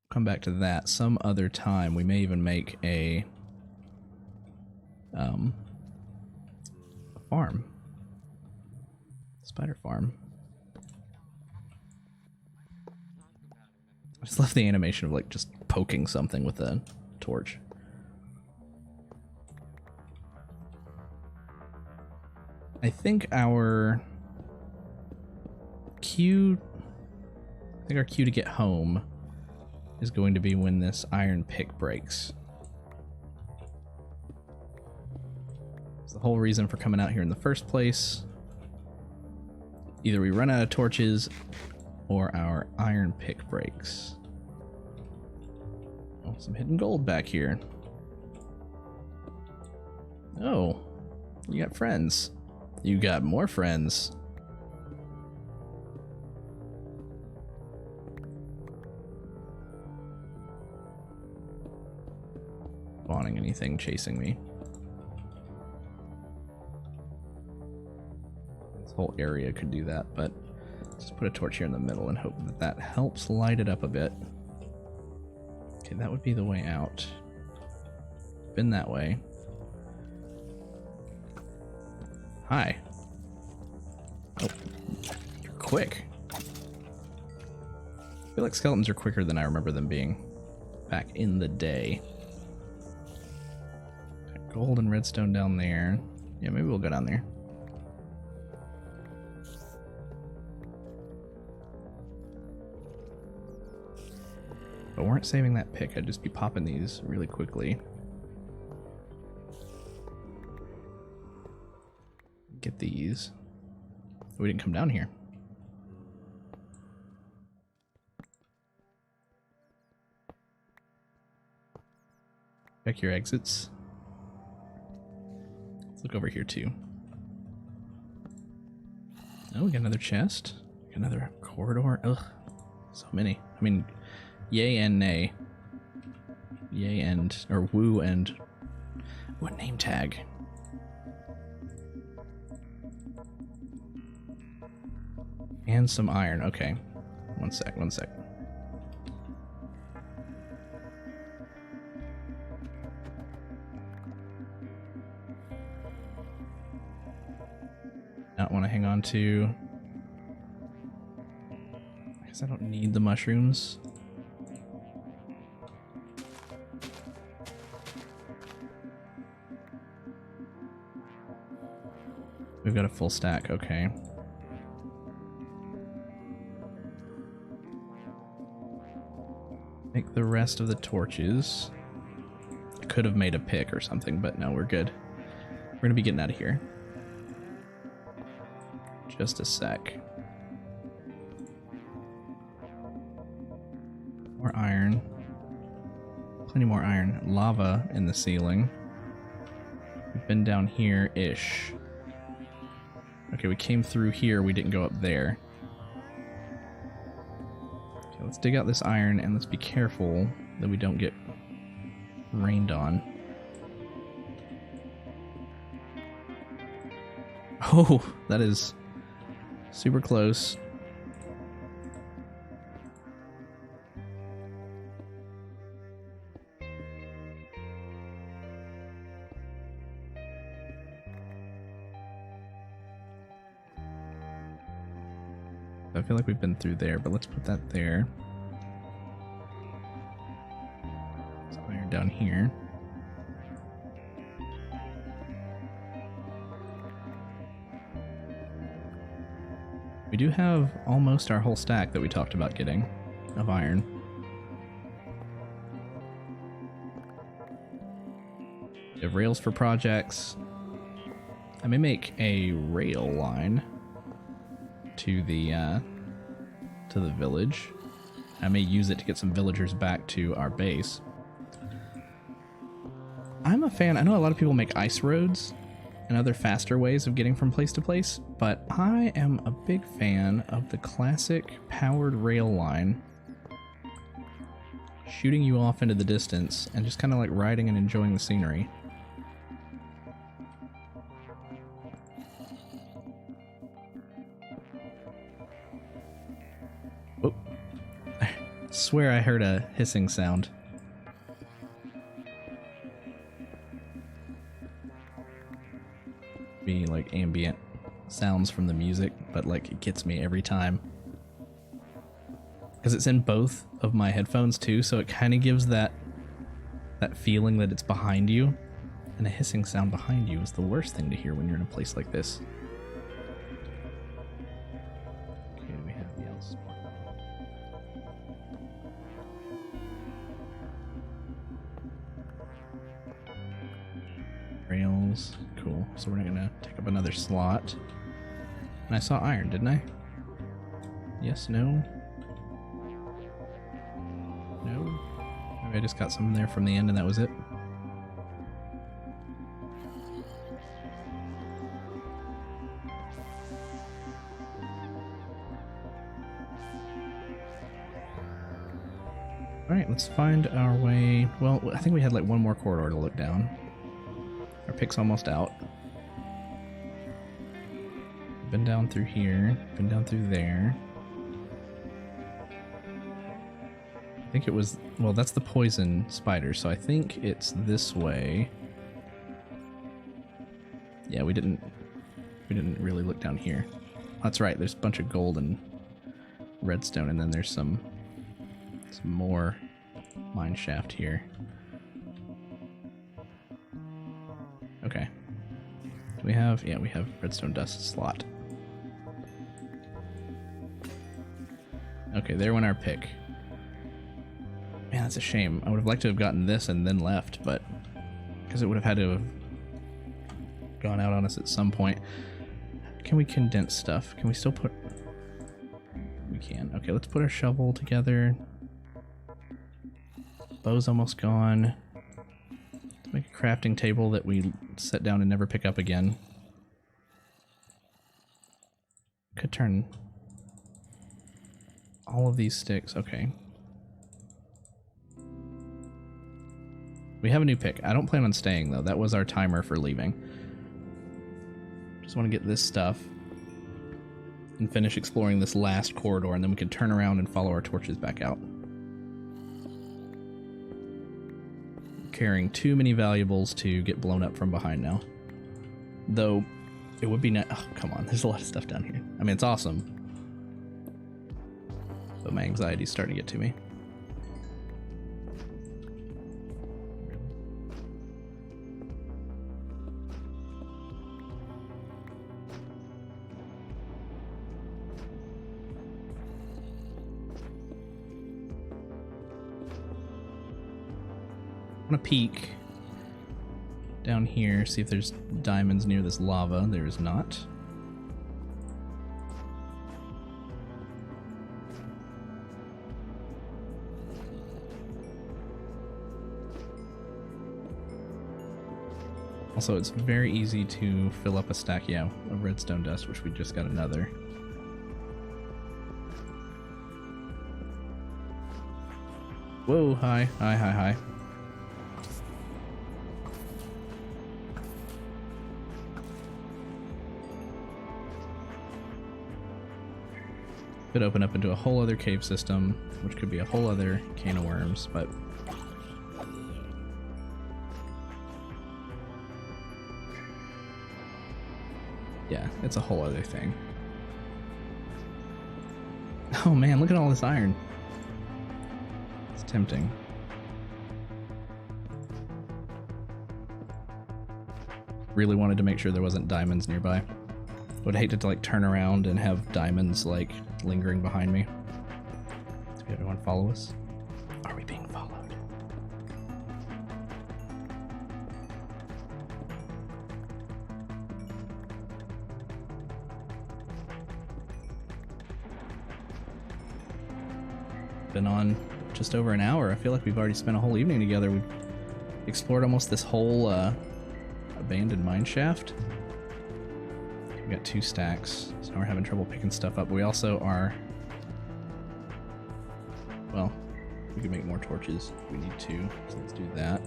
Come back to that some other time. We may even make a farm. Spider farm. I just love the animation of like just poking something with a torch. I think our queue to get home is going to be when this iron pick breaks. It's the whole reason for coming out here in the first place. Either we run out of torches or our iron pick breaks. Oh, some hidden gold back here. Oh, you got friends. You got more friends. spawning anything chasing me. This whole area could do that, but just put a torch here in the middle and hope that that helps light it up a bit. Okay, that would be the way out. Been that way. Hi. Oh, you're quick. I feel like skeletons are quicker than I remember them being back in the day. Gold and redstone down there. Yeah, maybe we'll go down there. If I weren't saving that pick, I'd just be popping these really quickly. Get these. We didn't come down here. Check your exits. Let's look over here too. Oh, we got another chest. Got another corridor. Ugh, so many. I mean, yay and nay. Yay and, or woo and, what name tag? And some iron. Okay. One sec. Not want to hang on to. I guess I don't need the mushrooms. We've got a full stack. Okay. Make the rest of the torches. I could have made a pick or something, but no, we're good. We're gonna be getting out of here. Just a sec. More iron. Plenty more iron. Lava in the ceiling. We've been down here-ish. Okay, we came through here, we didn't go up there. Okay, let's dig out this iron and let's be careful that we don't get rained on. Oh, that is super close. I feel like we've been through there, but let's put that there. There's iron down here. We do have almost our whole stack that we talked about getting of iron. We have rails for projects. I may make a rail line to the village. I may use it to get some villagers back to our base. I'm a fan. I know a lot of people make ice roads and other faster ways of getting from place to place, but I am a big fan of the classic powered rail line, shooting you off into the distance and just kind of like riding and enjoying the scenery. Oh, I swear I heard a hissing sound. Be like ambient sounds from the music, but like it gets me every time because it's in both of my headphones too, so it kind of gives that feeling that it's behind you, and a hissing sound behind you is the worst thing to hear when you're in a place like this. Okay, we have the else. Rails. Cool. So we're not gonna take up another slot. And I saw iron, didn't I? Yes, no? No? Maybe I just got some there from the end and that was it. Alright, let's find our way. Well, I think we had like one more corridor to look down. Our pick's almost out. Been down through here, been down through there. I think it was, well, that's the poison spider, so I think it's this way. Yeah, we didn't really look down here. That's right, there's a bunch of gold and redstone, and then there's some more mine shaft here. Okay. Do we have, yeah, we have redstone dust slot. Okay, there went our pick. Man, that's a shame. I would have liked to have gotten this and then left, but because it would have had to have gone out on us at some point. Can we condense stuff? Can we still put... We can. Okay, let's put our shovel together. Bow's almost gone. Let's make a crafting table that we set down and never pick up again. Could turn all of these sticks. Okay. We have a new pick. I don't plan on staying, though. That was our timer for leaving. Just want to get this stuff and finish exploring this last corridor, and then we can turn around and follow our torches back out. Carrying too many valuables to get blown up from behind now. Though, it would be nice. Oh, come on. There's a lot of stuff down here. I mean, it's awesome. But my anxiety's starting to get to me. I want to peek down here, see if there's diamonds near this lava. There is not. Also, it's very easy to fill up a stack, yeah, of redstone dust, which we just got another. Whoa, hi, hi, hi, hi. Could open up into a whole other cave system, which could be a whole other can of worms, but yeah, it's a whole other thing. Oh man, look at all this iron. It's tempting. Really wanted to make sure there wasn't diamonds nearby. Would hate to like turn around and have diamonds like lingering behind me. Does everyone follow us? Are we being followed? Been on just over an hour. I feel like we've already spent a whole evening together. We've explored almost this whole abandoned mine shaft. We got 2 stacks, so now we're having trouble picking stuff up. We also are... Well, we can make more torches if we need to, so let's do that.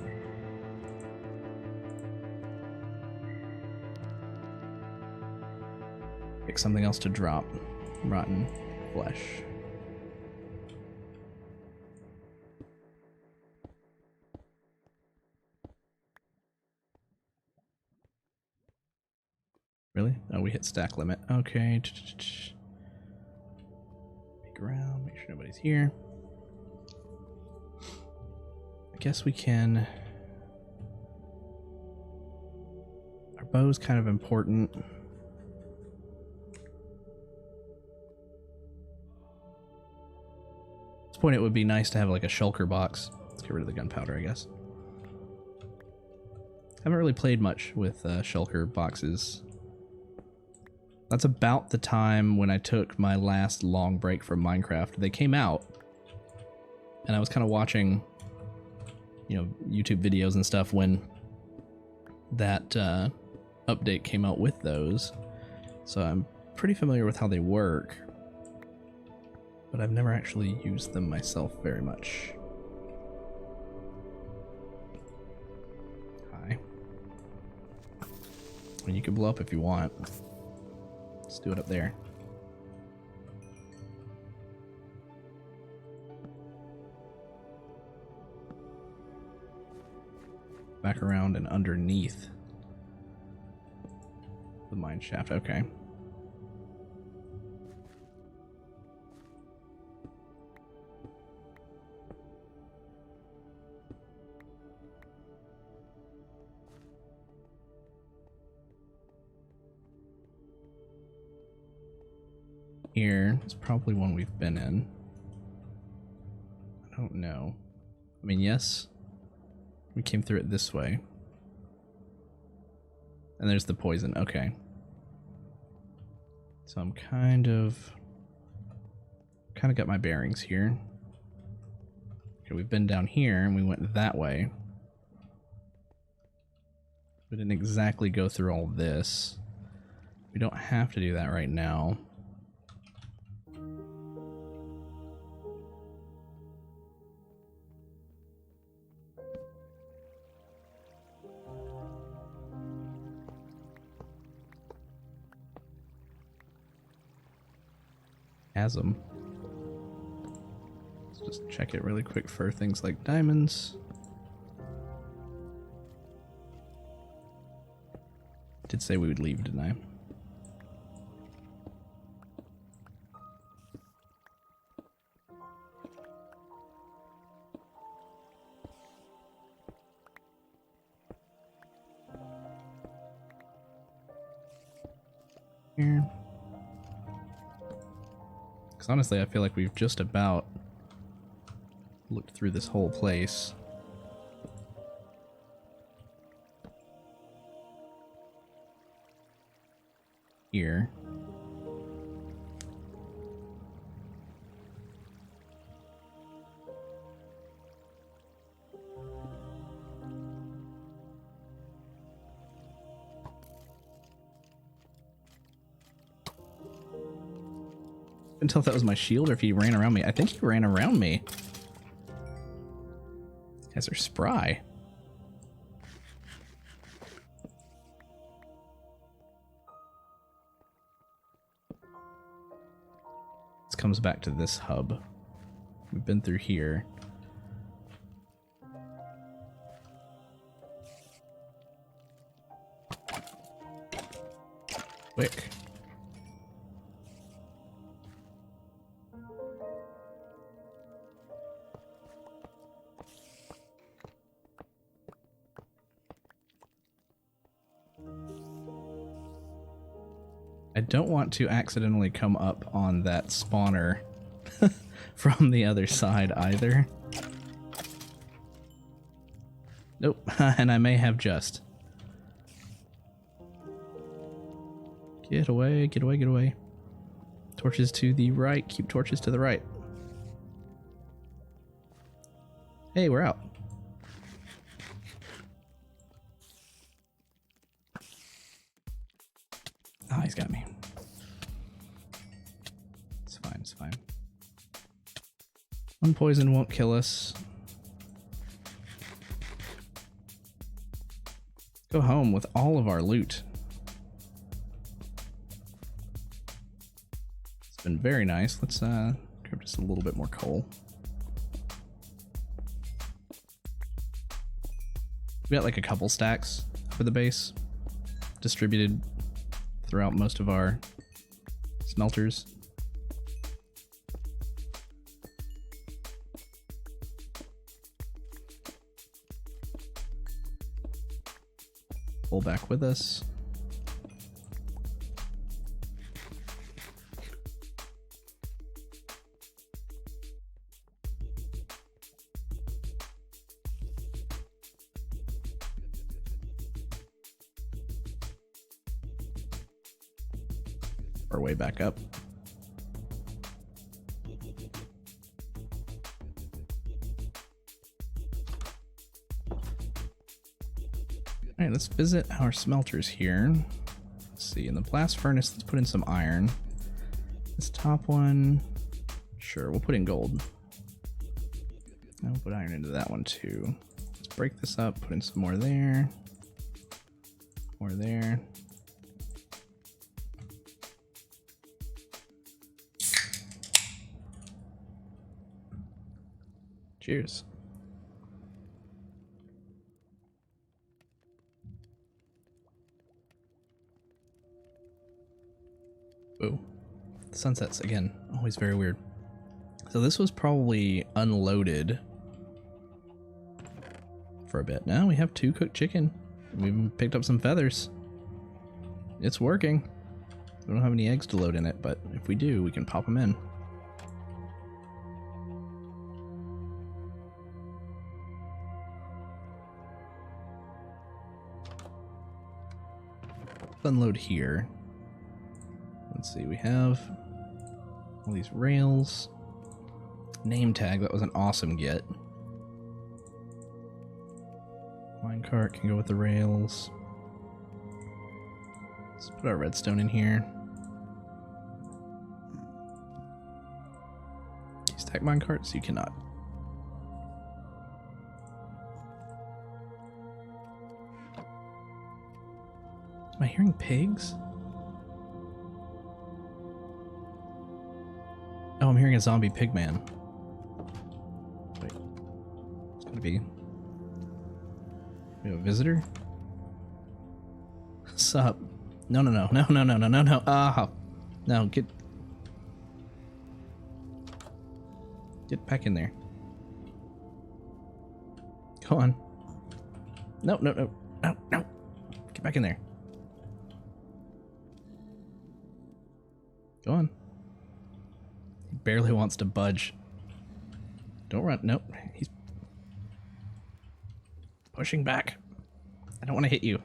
Pick something else to drop. Rotten flesh. Really? Oh, we hit stack limit. Okay. Peek around, make sure nobody's here. I guess we can... Our bow's kind of important. At this point, it would be nice to have like a shulker box. Let's get rid of the gunpowder, I guess. Haven't really played much with shulker boxes. That's about the time when I took my last long break from Minecraft. They came out, and I was kind of watching, you know, YouTube videos and stuff when that update came out with those. So I'm pretty familiar with how they work, but I've never actually used them myself very much. I mean, you can blow up if you want. Let's do it up there. Back around and underneath the mine shaft. Okay. Here is probably one we've been in. I don't know. I mean, yes, we came through it this way. And there's the poison. Okay. So I'm kind of got my bearings here. Okay, we've been down here and we went that way. We didn't exactly go through all this. We don't have to do that right now. Chasm. Let's just check it really quick for things like diamonds. Did say we would leave, didn't I? Here. Because honestly, I feel like we've just about looked through this whole place. Here. I couldn't tell if that was my shield or if he ran around me. I think he ran around me. These guys are spry. This comes back to this hub. We've been through here. Quick. I don't want to accidentally come up on that spawner from the other side either. Nope, and I may have just. Get away, get away, get away. Torches to the right, keep torches to the right. Hey, we're out. Ah, he's got me. It's fine, it's fine. One poison won't kill us. Go home with all of our loot. It's been very nice. Let's grab just a little bit more coal. We got like a couple stacks for the base, distributed throughout most of our smelters. Pull back with us. Our way back up. Alright, let's visit our smelters here. Let's see, in the blast furnace, let's put in some iron. This top one, sure, we'll put in gold. And we'll put iron into that one too. Let's break this up, put in some more there. More there. Cheers. Ooh. The sunsets, again, always very weird. So this was probably unloaded for a bit. Now we have 2 cooked chicken. We even picked up some feathers. It's working. We don't have any eggs to load in it, but if we do, we can pop them in. Let's unload here. Let's see, we have all these rails. Name tag, that was an awesome get. Minecart can go with the rails. Let's put our redstone in here. Can you stack minecarts? You cannot. Am I hearing pigs? Oh, I'm hearing a zombie pig man. Wait. It's gonna be... We have a visitor? Sup? No. Ah! No, get back in there. Go on. No. Get back in there. Go on. He barely wants to budge. Don't run. Nope. He's pushing back. I don't want to hit you.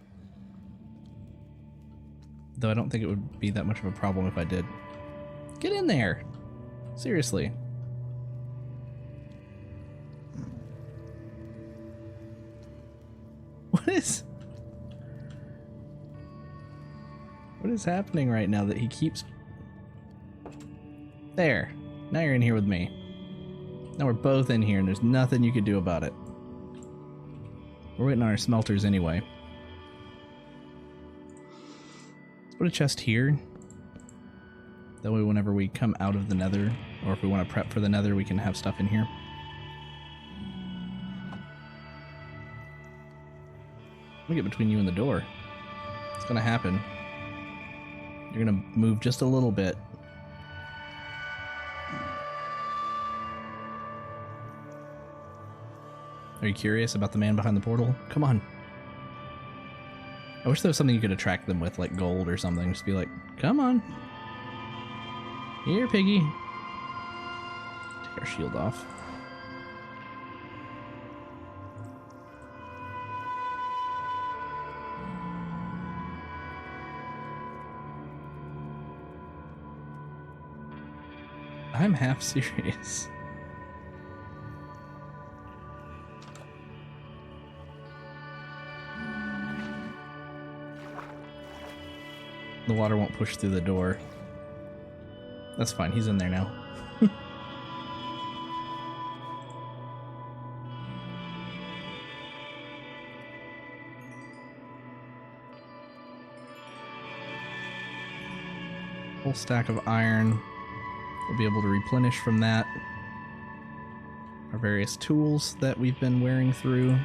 Though I don't think it would be that much of a problem if I did. Get in there! Seriously. What is happening right now that he keeps... There. Now you're in here with me. Now we're both in here and there's nothing you can do about it. We're waiting on our smelters anyway. Let's put a chest here. That way whenever we come out of the nether, or if we want to prep for the nether, we can have stuff in here. Let me get between you and the door. It's gonna happen. You're gonna move just a little bit. Are you curious about the man behind the portal? Come on. I wish there was something you could attract them with, like gold or something. Just be like, come on. Here, piggy. Take our shield off. I'm half serious. The water won't push through the door. That's fine, he's in there now. Whole stack of iron. We'll be able to replenish from that. Our various tools that we've been wearing through.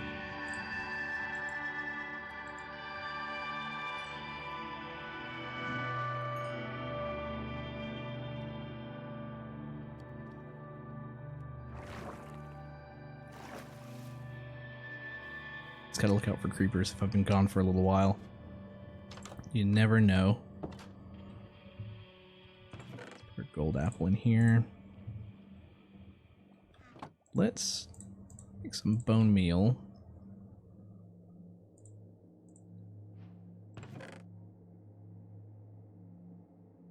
Just gotta look out for creepers if I've been gone for a little while. You never know. Gold apple in here. Let's make some bone meal.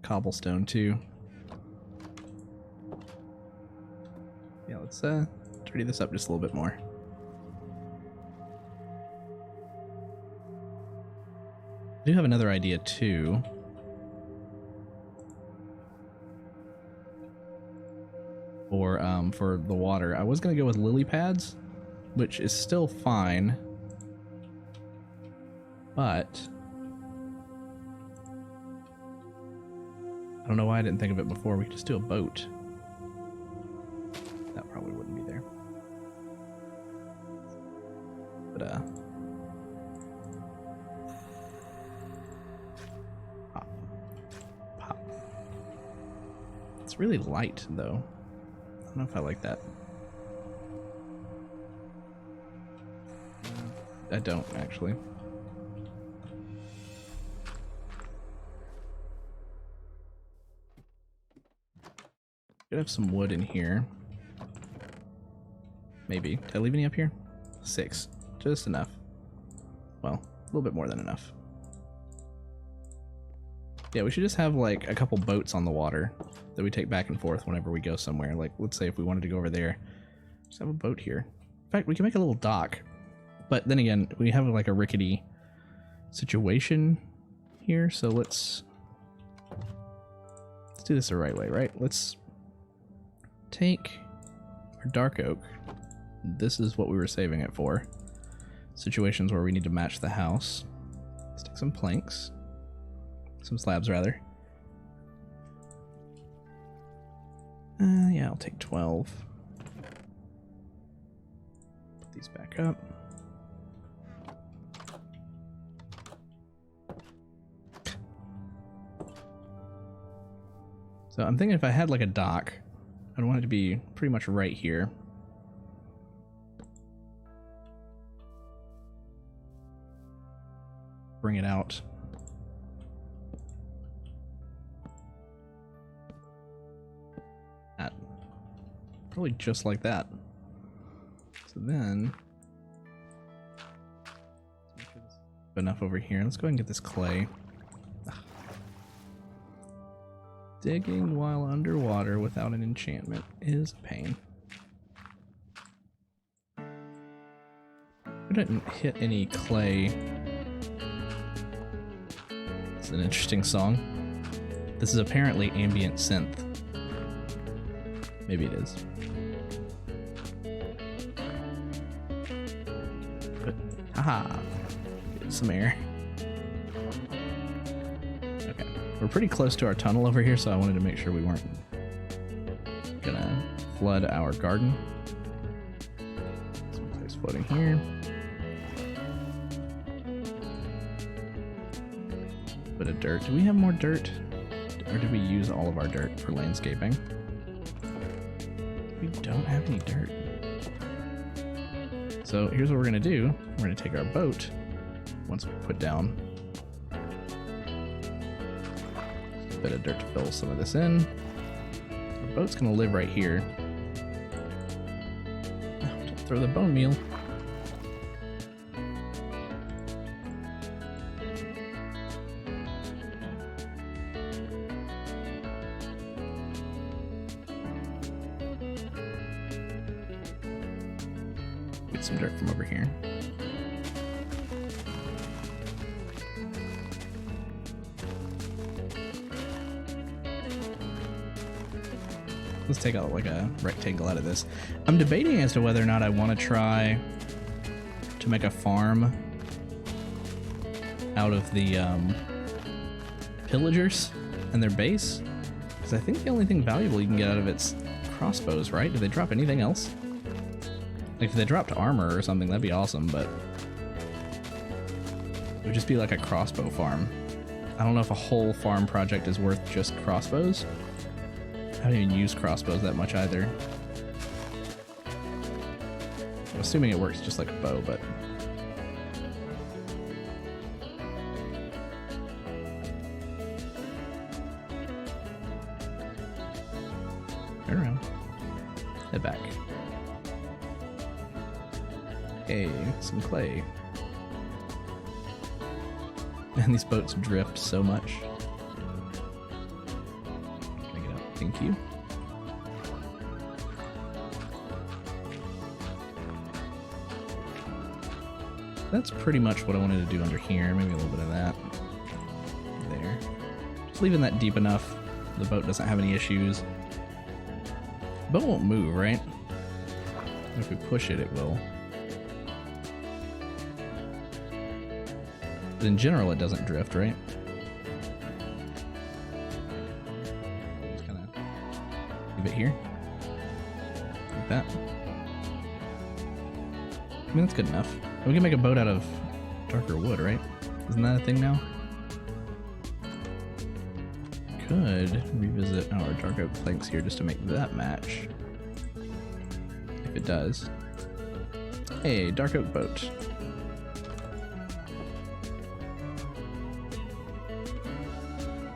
Cobblestone too. Yeah, let's dirty this up just a little bit more. I do have another idea too. For the water. I was gonna go with lily pads, which is still fine, but I don't know why I didn't think of it before. We could just do a boat. That probably wouldn't be there. But pop, pop. It's really light though. I don't know if I like that. I don't actually. Could have some wood in here. Maybe. Did I leave any up here? 6. Just enough. Well, a little bit more than enough. Yeah, we should just have like a couple boats on the water that we take back and forth whenever we go somewhere. Like, let's say if we wanted to go over there, just have a boat here. In fact, we can make a little dock. But then again, we have like a rickety situation here, so let's do this the right way, right? Let's take our dark oak. This is what we were saving it for. Situations where we need to match the house. Let's take some planks. Some slabs, rather. Yeah, I'll take 12. Put these back up. So I'm thinking if I had like a dock, I'd want it to be pretty much right here. Bring it out. That. Probably just like that. So then, enough over here. Let's go ahead and get this clay. Digging while underwater without an enchantment is a pain. We didn't hit any clay. It's an interesting song. This is apparently ambient synth. Maybe it is. But, haha, get some air. Okay, we're pretty close to our tunnel over here, so I wanted to make sure we weren't gonna flood our garden. Some place floating here. Bit of dirt. Do we have more dirt? Or did we use all of our dirt for landscaping? We don't have any dirt. So here's what we're gonna do. We're gonna take our boat, once we put down a bit of dirt to fill some of this in. Our boat's gonna live right here. Oh, don't throw the bone meal. Get some dirt from over here. Let's take out like a rectangle out of this. I'm debating as to whether or not I want to try to make a farm out of the pillagers and their base, because I think the only thing valuable you can get out of it's crossbows, right? Do they drop anything else? Like if they dropped armor or something, that'd be awesome, but it would just be like a crossbow farm. I don't know if a whole farm project is worth just crossbows. I haven't even used crossbows that much either. I'm assuming it works just like a bow, but... turn around. Head back. Hey, some clay. Man, these boats drift so much. Can I get out? Thank you. That's pretty much what I wanted to do under here. Maybe a little bit of that. There. Just leaving that deep enough. The boat doesn't have any issues. The boat won't move, right? If we push it, it will. But in general, it doesn't drift, right? Just kind of leave it here. Like that. I mean, that's good enough. We can make a boat out of darker wood, right? Isn't that a thing now? Could revisit our dark oak planks here just to make that match. If it does. Hey, dark oak boat.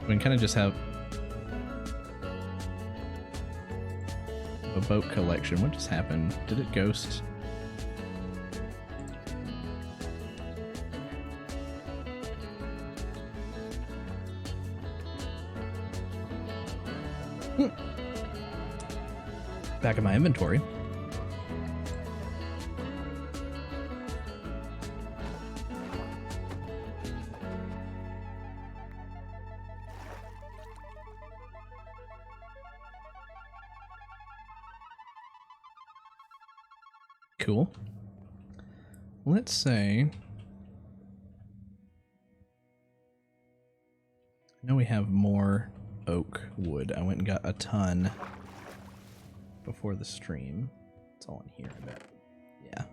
We can kind of just have a boat collection. What just happened? Did it ghost? Back in my inventory. Cool. Let's say, I know we have more oak wood. I went and got a ton before the stream. It's all in here, I bet. Yeah.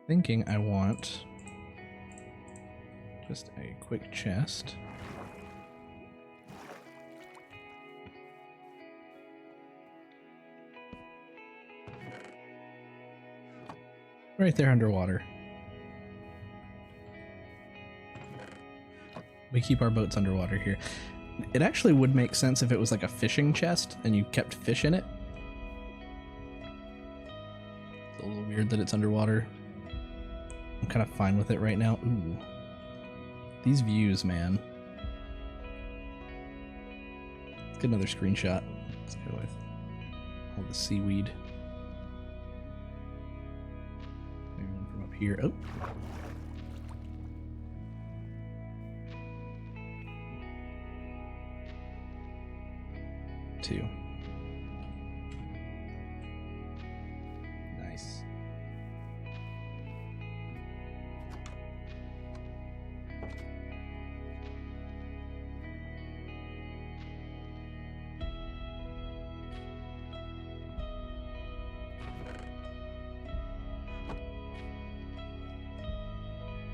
Thinking I want just a quick chest. Right there underwater. We keep our boats underwater here. It actually would make sense if it was like a fishing chest and you kept fish in it. It's a little weird that it's underwater. I'm kind of fine with it right now. Ooh. These views, man. Let's get another screenshot. Let's go with all the seaweed. Maybe one from up here. Oh. Two. Nice.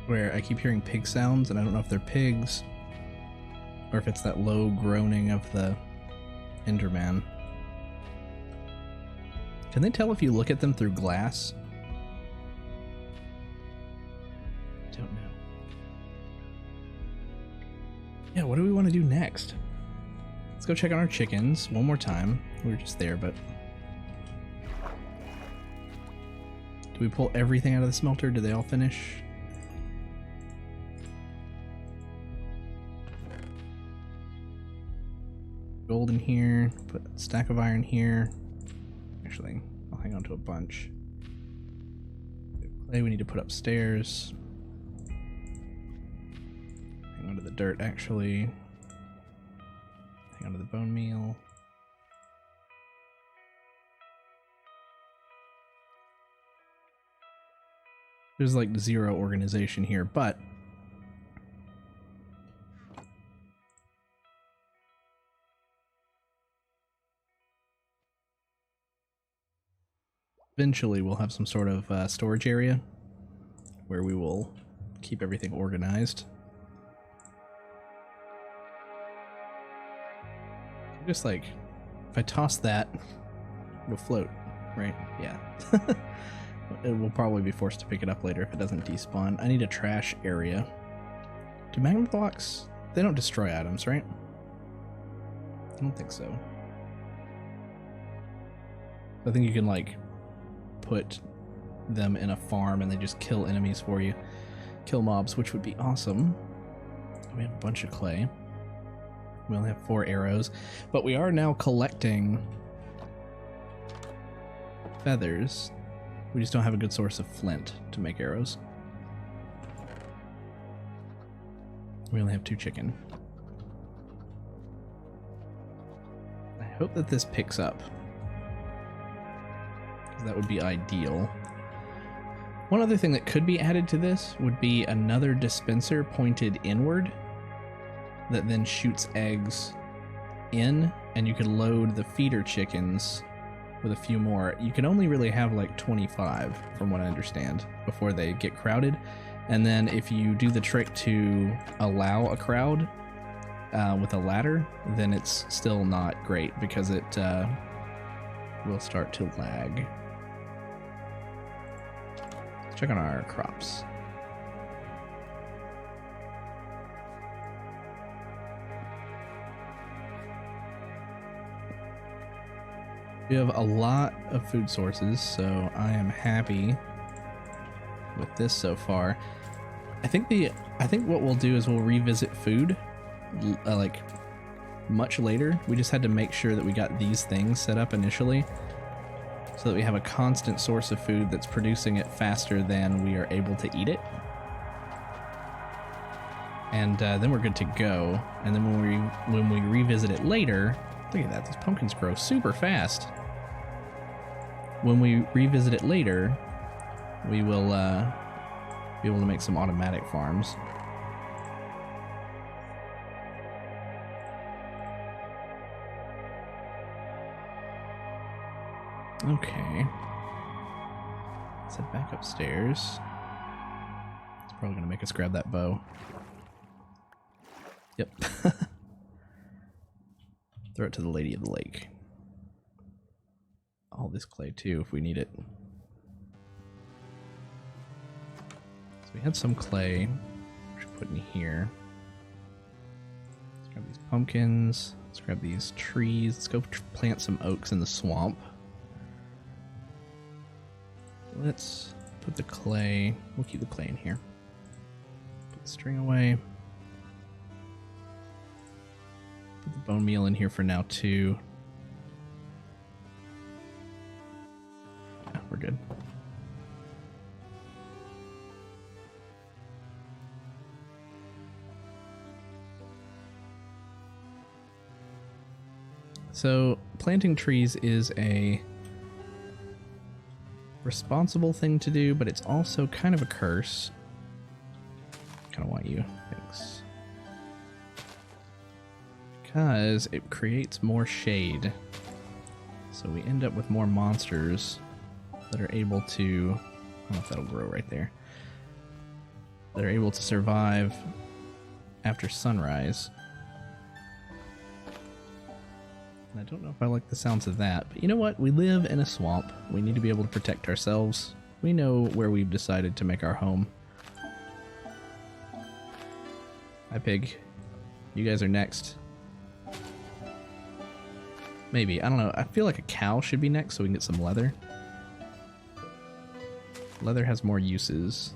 Where I keep hearing pig sounds, and I don't know if they're pigs or if it's that low groaning of the Enderman. Can they tell if you look at them through glass? Don't know. Yeah, what do we want to do next? Let's go check on our chickens one more time. We were just there, but... Do we pull everything out of the smelter? Did they all finish? Gold in here, put a stack of iron here. Actually, I'll hang on to a bunch. Clay we need to put upstairs. Hang on to the dirt, actually. Hang on to the bone meal. There's like zero organization here, but eventually we'll have some sort of storage area where we will keep everything organized. Just like, if I toss that, it'll float, right? Yeah. It will probably be forced to pick it up later if it doesn't despawn. I need a trash area. Do magma blocks, they don't destroy items, right? I don't think so. I think you can like put them in a farm and they just kill enemies for you. Kill mobs, which would be awesome. We have a bunch of clay. We only have 4 arrows, but we are now collecting feathers. We just don't have a good source of flint to make arrows. We only have 2 chicken. I hope that this picks up. That would be ideal. One other thing that could be added to this would be another dispenser pointed inward that then shoots eggs in, and you could load the feeder chickens with a few more. You can only really have like 25, from what I understand, before they get crowded. And then if you do the trick to allow a crowd with a ladder, then it's still not great because it will start to lag. Let's check on our crops. We have a lot of food sources, so I am happy with this so far. I think what we'll do is we'll revisit food like much later. We just had to make sure that we got these things set up initially so that we have a constant source of food that's producing it faster than we are able to eat it. And then we're good to go. And then when we revisit it later, look at that, these pumpkins grow super fast. When we revisit it later, we will be able to make some automatic farms. Okay. Let's head back upstairs. It's probably gonna make us grab that bow. Yep. Throw it to the Lady of the Lake. All this clay too, if we need it. So we had some clay, which we put in here. Let's grab these pumpkins. Let's grab these trees. Let's go plant some oaks in the swamp. Let's put the clay. We'll keep the clay in here. Put the string away. Put the bone meal in here for now too. Yeah, we're good. So planting trees is a responsible thing to do, but it's also kind of a curse. Kind of want you. Thanks. Because it creates more shade. So we end up with more monsters that are able to... I don't know if that'll grow right there. That are able to survive after sunrise. I don't know if I like the sounds of that, but you know what? We live in a swamp. We need to be able to protect ourselves. We know where we've decided to make our home. Hi, pig. You guys are next. Maybe. I don't know. I feel like a cow should be next so we can get some leather. Leather has more uses.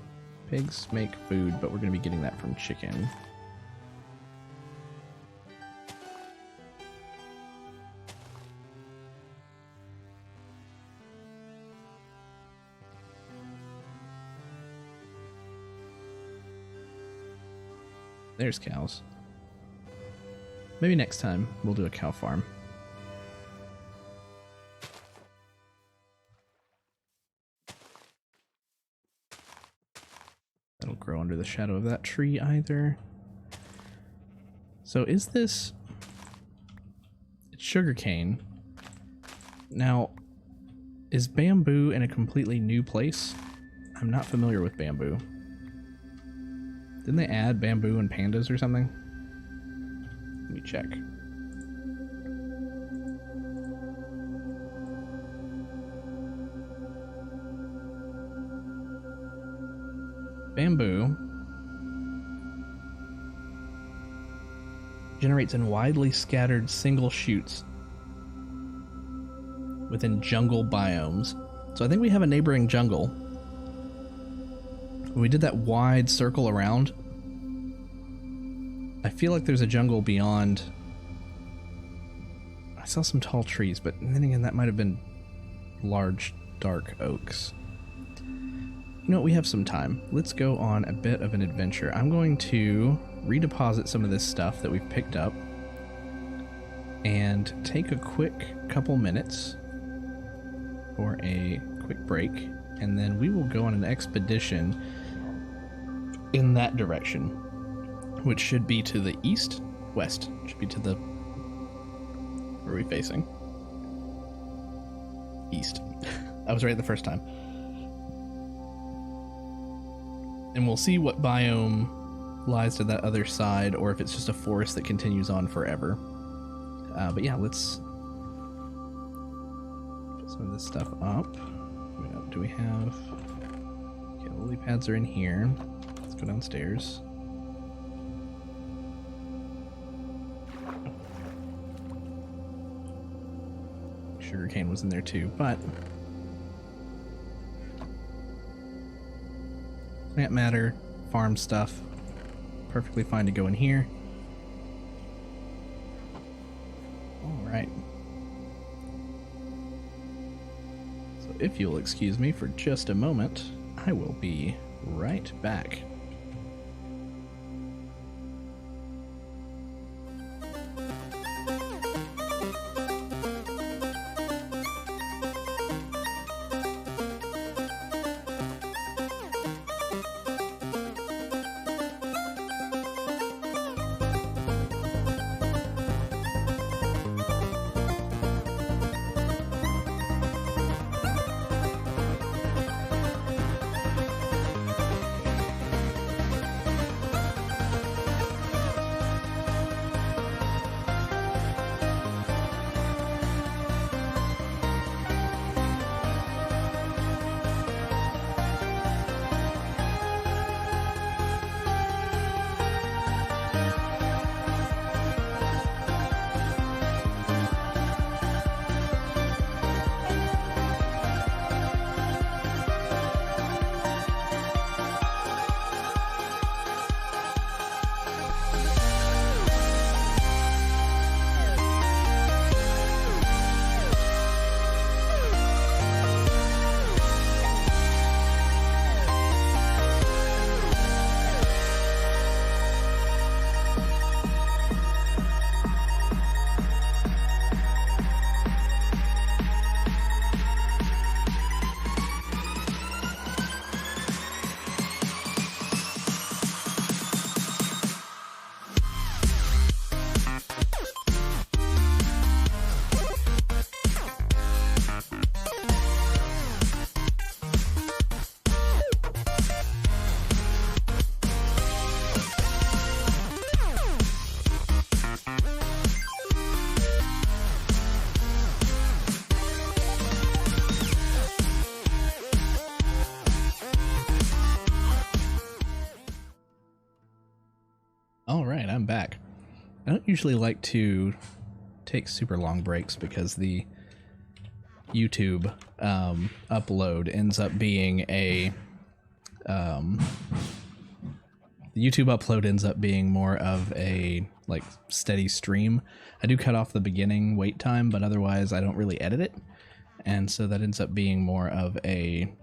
Pigs make food, but we're going to be getting that from chicken. There's cows. Maybe next time we'll do a cow farm. That'll grow under the shadow of that tree either. So is this... It's sugarcane. Now, is bamboo in a completely new place? I'm not familiar with bamboo. Didn't they add bamboo and pandas or something? Let me check. Bamboo generates in widely scattered single shoots within jungle biomes. So I think we have a neighboring jungle. When we did that wide circle around, I feel like there's a jungle beyond. I saw some tall trees, but then again, that might have been large, dark oaks. You know what, we have some time. Let's go on a bit of an adventure. I'm going to redeposit some of this stuff that we've picked up and take a quick couple minutes for a quick break, and then we will go on an expedition in that direction, which should be to the east, west, should be to the Where are we facing? East. I was right the first time. And we'll see what biome lies to that other side, or if it's just a forest that continues on forever. But yeah, let's put some of this stuff up. Do we have... Okay, the lily pads are in here. Let's go downstairs. Sugarcane was in there too, but plant matter, farm stuff, perfectly fine to go in here. All right. So if you'll excuse me for just a moment, I will be right back. All right, I'm back. I don't usually like to take super long breaks because the YouTube upload ends up being more of a like steady stream. I do cut off the beginning wait time, but otherwise I don't really edit it, and so that ends up being more of a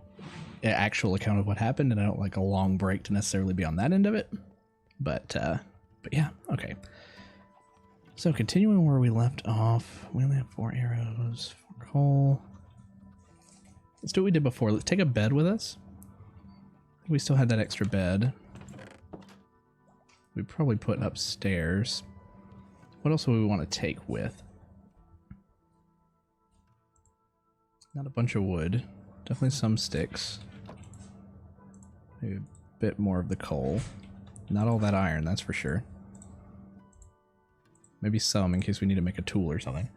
actual account of what happened, and I don't like a long break to necessarily be on that end of it. But yeah, okay. So continuing where we left off, we only have 4 arrows, 4 coal. Let's do what we did before. Let's take a bed with us. We still had that extra bed. We probably put upstairs. What else would we want to take with? Not a bunch of wood. Definitely some sticks. Maybe a bit more of the coal. Not all that iron, that's for sure. Maybe some in case we need to make a tool or something.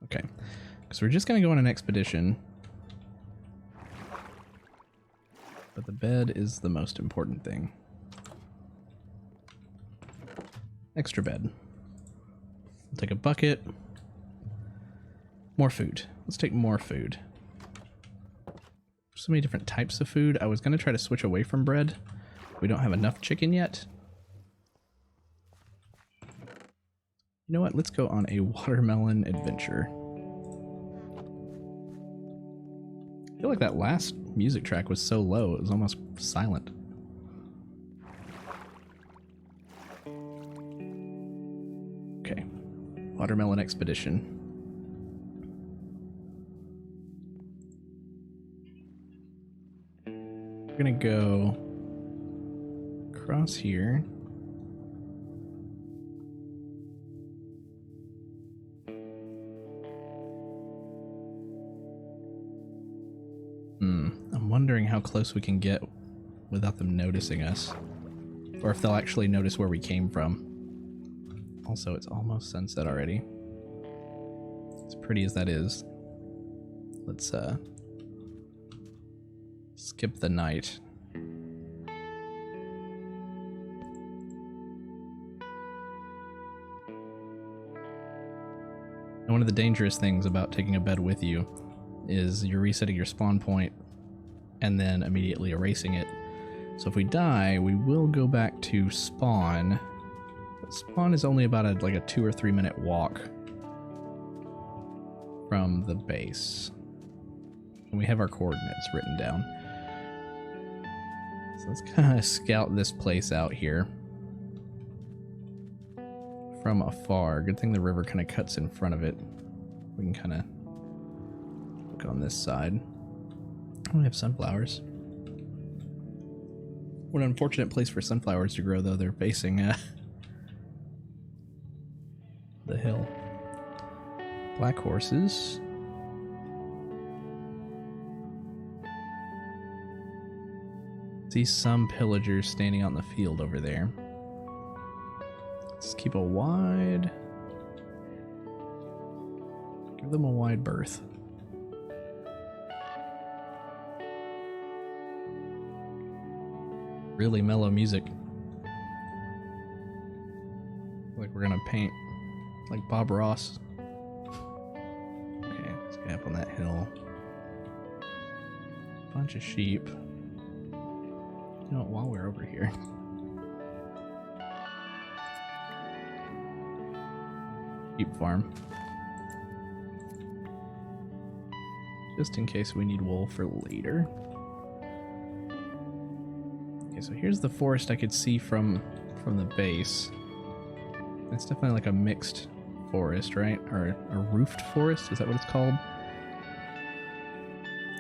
Okay, because we're just going to go on an expedition. But the bed is the most important thing. Extra bed. We'll take a bucket. More food. Let's take more food. So many different types of food. I was going to try to switch away from bread. We don't have enough chicken yet. You know what? Let's go on a watermelon adventure. I feel like that last music track was so low, it was almost silent. Okay. Watermelon expedition. We're gonna go across here. We're going to go I'm wondering how close we can get without them noticing us. Or if they'll actually notice where we came from. Also, it's almost sunset already. As pretty as that is. Let's skip the night. And one of the dangerous things about taking a bed with you is you're resetting your spawn point and then immediately erasing it. So if we die, we will go back to spawn. But spawn is only about like a 2 or 3 minute walk from the base. And we have our coordinates written down. So let's kind of scout this place out here from afar. Good thing the river kind of cuts in front of it. We can kind of look on this side. Oh, we have sunflowers. What an unfortunate place for sunflowers to grow, though. They're facing the hill. Black horses. See some pillagers standing out in the field over there. Let's keep a wide... Give them a wide berth. Really mellow music. Like we're gonna paint like Bob Ross. Okay, let's get up on that hill. Bunch of sheep. You know what, while we're over here. Sheep farm. Just in case we need wool for later. Okay, so here's the forest I could see from the base. It's definitely like a mixed forest, right? Or a roofed forest, is that what it's called?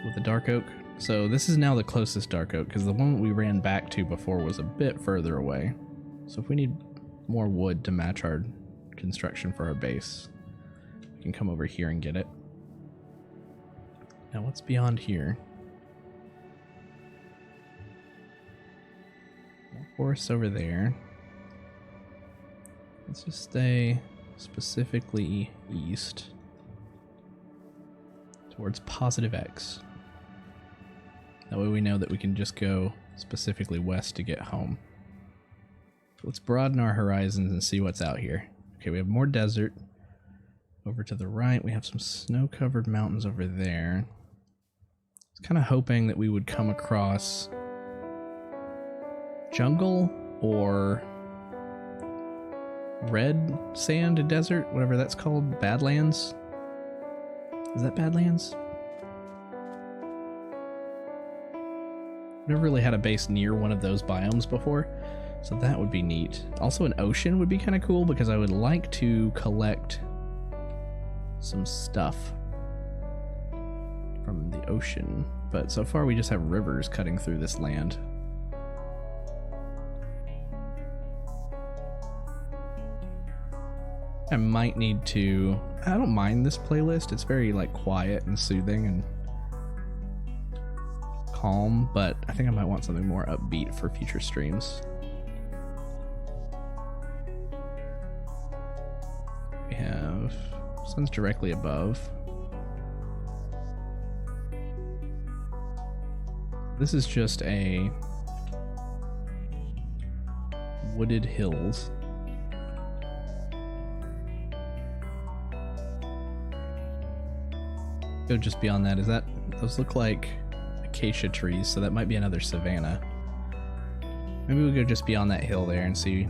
With the dark oak. So this is now the closest dark oak, because the one we ran back to before was a bit further away. So if we need more wood to match our construction for our base, we can come over here and get it. Now what's beyond here? More forests over there. Let's just stay specifically east towards positive X. That way we know that we can just go specifically west to get home. Let's broaden our horizons and see what's out here. Okay, we have more desert. Over to the right, we have some snow-covered mountains over there. I was kind of hoping that we would come across jungle or red sand desert, whatever that's called. Badlands? Is that Badlands? Never really had a base near one of those biomes before, so that would be neat. Also an ocean would be kind of cool because I would like to collect some stuff from the ocean, but so far we just have rivers cutting through this land. I might need to... I don't mind this playlist, it's very like quiet and soothing and calm, but I think I might want something more upbeat for future streams. We have sun's directly above. This is just a wooded hills. Go just beyond that. Is that, those look like acacia trees, so that might be another savanna. Maybe we'll go just beyond that hill there and see.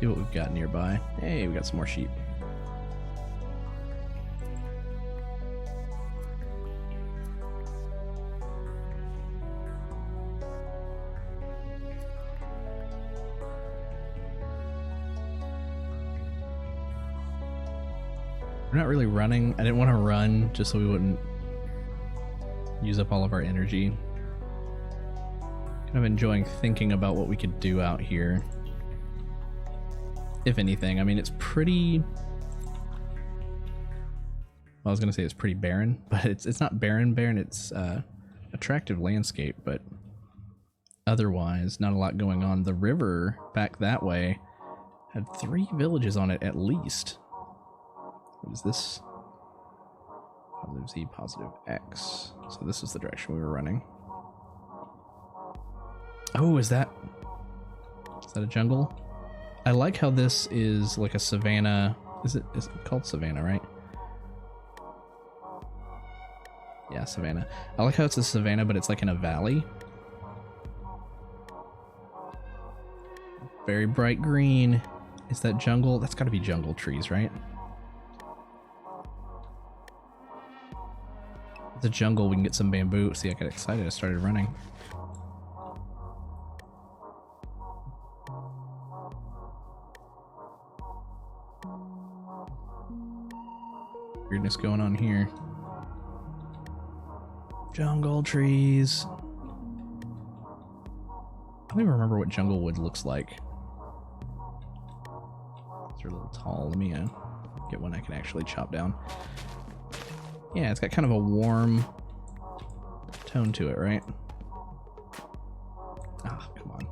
See what we've got nearby. Hey, we got some more sheep. We're not really running. I didn't want to run just so we wouldn't use up all of our energy. Kind of enjoying thinking about what we could do out here. if anything. I mean, it's pretty... Well, I was going to say it's pretty barren, but it's not barren. It's attractive landscape, but otherwise not a lot going on. The river back that way had 3 villages on it at least. What is this? Positive Z, positive X. So this is the direction we were running. Oh, is that a jungle? I like how this is like a savanna. Is it called savanna, right? Yeah, savanna. I like how it's a savanna, but it's like in a valley. Very bright green. Is that jungle? That's got to be jungle trees, right? The jungle, we can get some bamboo. See, I got excited. I started running. Weirdness going on here. Jungle trees. I don't even remember what jungle wood looks like. They're a little tall. Let me get one I can actually chop down. Yeah, it's got kind of a warm tone to it, right? Ah, come on.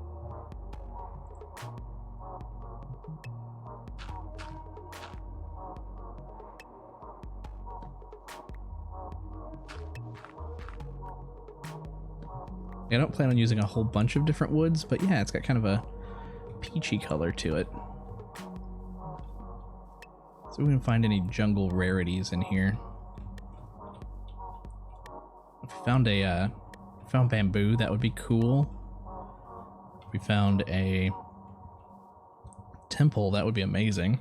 I don't plan on using a whole bunch of different woods, but yeah, it's got kind of a peachy color to it. So we can find any jungle rarities in here. If we found bamboo, that would be cool. If we found a temple, that would be amazing.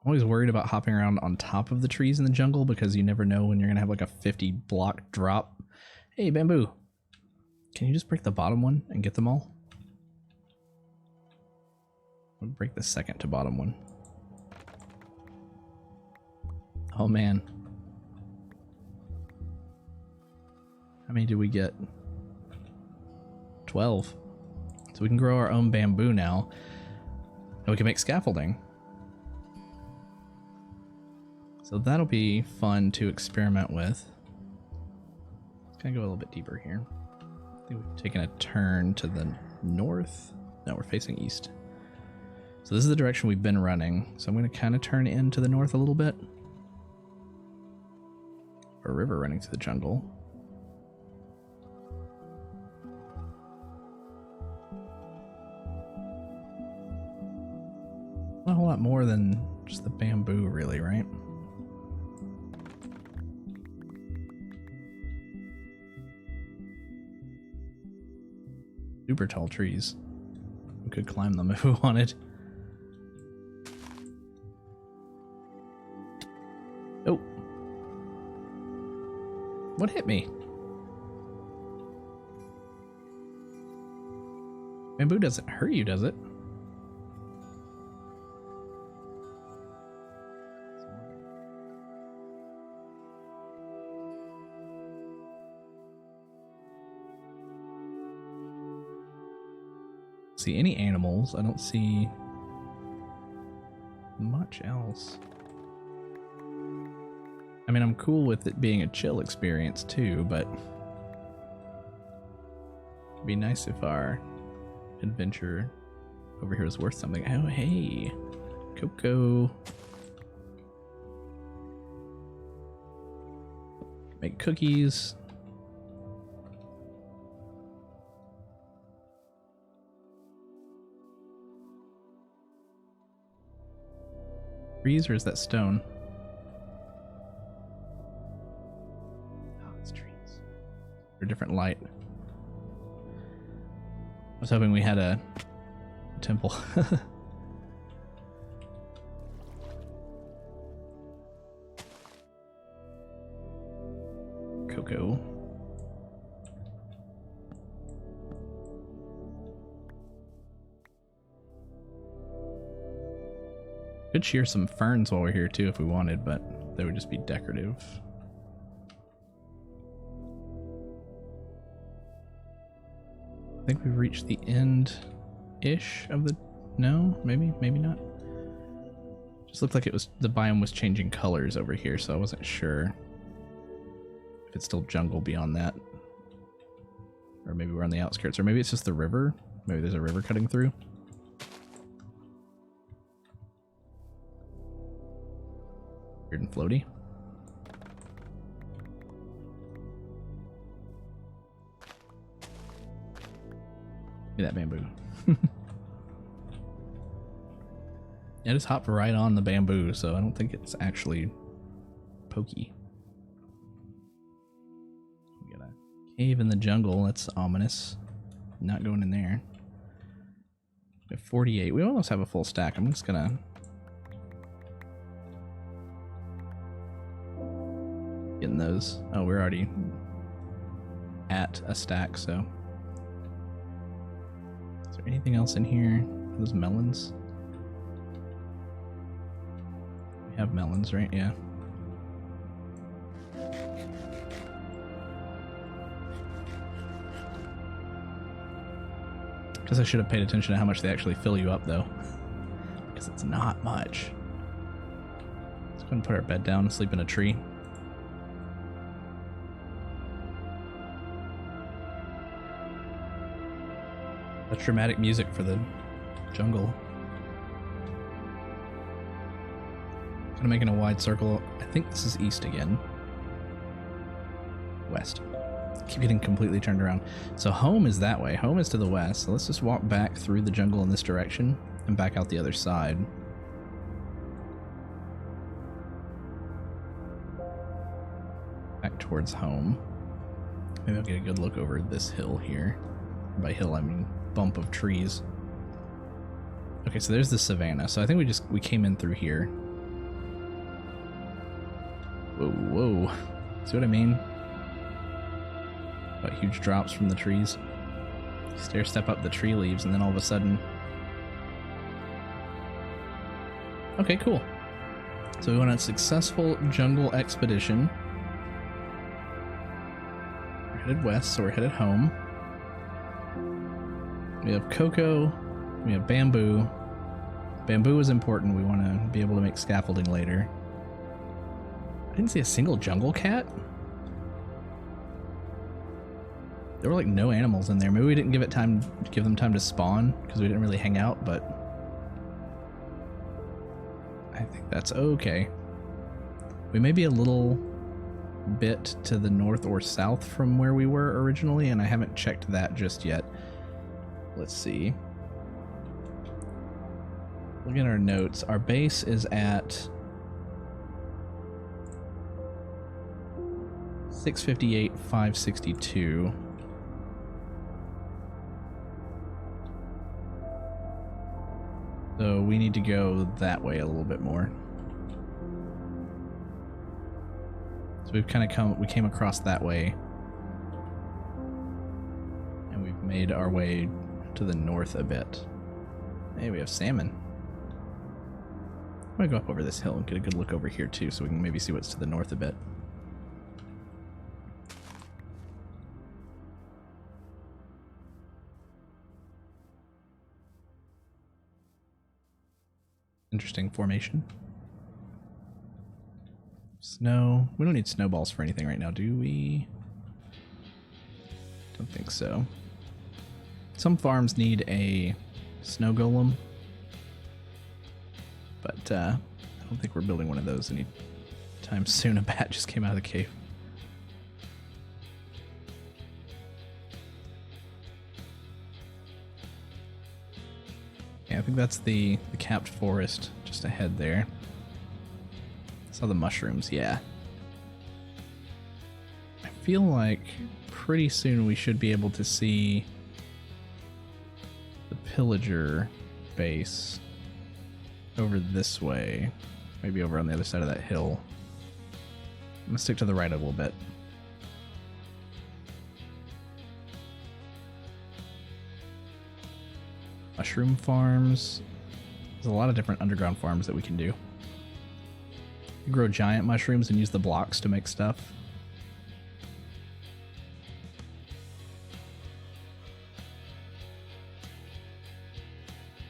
I'm always worried about hopping around on top of the trees in the jungle because you never know when you're gonna have like a 50 block drop. Hey, bamboo. Can you just break the bottom one and get them all? I'll break the second to bottom one. Oh man. How many do we get? 12. So we can grow our own bamboo now. And we can make scaffolding. So that'll be fun to experiment with. Let's kind of go a little bit deeper here. I think we've taken a turn to the north. No, we're facing east. So this is the direction we've been running. So I'm going to kind of turn in to the north a little bit. A river running through the jungle. Not a whole lot more than just the bamboo, really, right? Super tall trees. We could climb them if we wanted. Oh. What hit me? Bamboo doesn't hurt you, does it? See any animals. I don't see much else. I mean, I'm cool with it being a chill experience too, but it'd be nice if our adventure over here was worth something. Oh, hey, Cocoa. Make cookies. Trees, or is that stone? Oh, it's trees. They're different light. I was hoping we had a temple. Cocoa. Could shear some ferns while we're here too if we wanted, but they would just be decorative. I think we've reached the end-ish of the... No? Maybe? Maybe not? Just looked like it was... The biome was changing colors over here, so I wasn't sure if it's still jungle beyond that. Or maybe we're on the outskirts. Or maybe it's just the river. Maybe there's a river cutting through. Weird and floaty. Give me that bamboo. I just hopped right on the bamboo, so I don't think it's actually pokey. We got a cave in the jungle. That's ominous. Not going in there. We have 48. We almost have a full stack. I'm just gonna... Getting those. Oh, we're already at a stack, so... Is there anything else in here? Those melons? We have melons, right? Yeah. Guess I should have paid attention to how much they actually fill you up, though. Because it's not much. Let's go ahead and put our bed down and sleep in a tree. That's dramatic music for the jungle. Kind of making a wide circle. I think this is east again. West. Keep getting completely turned around. So home is that way. Home is to the west. So let's just walk back through the jungle in this direction and back out the other side. Back towards home. Maybe I'll get a good look over this hill here. By hill, I mean bump of trees. Okay, so there's the savannah. So I think we came in through here. Whoa, whoa. See what I mean? About huge drops from the trees. Stair step up the tree leaves, and then all of a sudden... Okay, cool. So we went on a successful jungle expedition. We're headed west, so we're headed home. We have cocoa, we have bamboo. Bamboo is important, we want to be able to make scaffolding later. I didn't see a single jungle cat. There were like no animals in there. Maybe we didn't give them time to spawn because we didn't really hang out, but I think that's okay. We may be a little bit to the north or south from where we were originally, and I haven't checked that just yet. Let's see. Look at our notes. Our base is at 658, 562. So we need to go that way a little bit more. So we've kind of we came across that way. And we've made our way to the north a bit. Hey, we have salmon. I'm gonna go up over this hill and get a good look over here too, so we can maybe see what's to the north a bit. Interesting formation. Snow. We don't need snowballs for anything right now, do we? Don't think so. Some farms need a snow golem, but I don't think we're building one of those anytime soon. A bat just came out of the cave. Yeah, I think that's the capped forest just ahead there. Saw the mushrooms, yeah. I feel like pretty soon we should be able to see the pillager base over this way. Maybe over on the other side of that hill. I'm gonna stick to the right a little bit. Mushroom farms. There's a lot of different underground farms that we can do. You grow giant mushrooms and use the blocks to make stuff.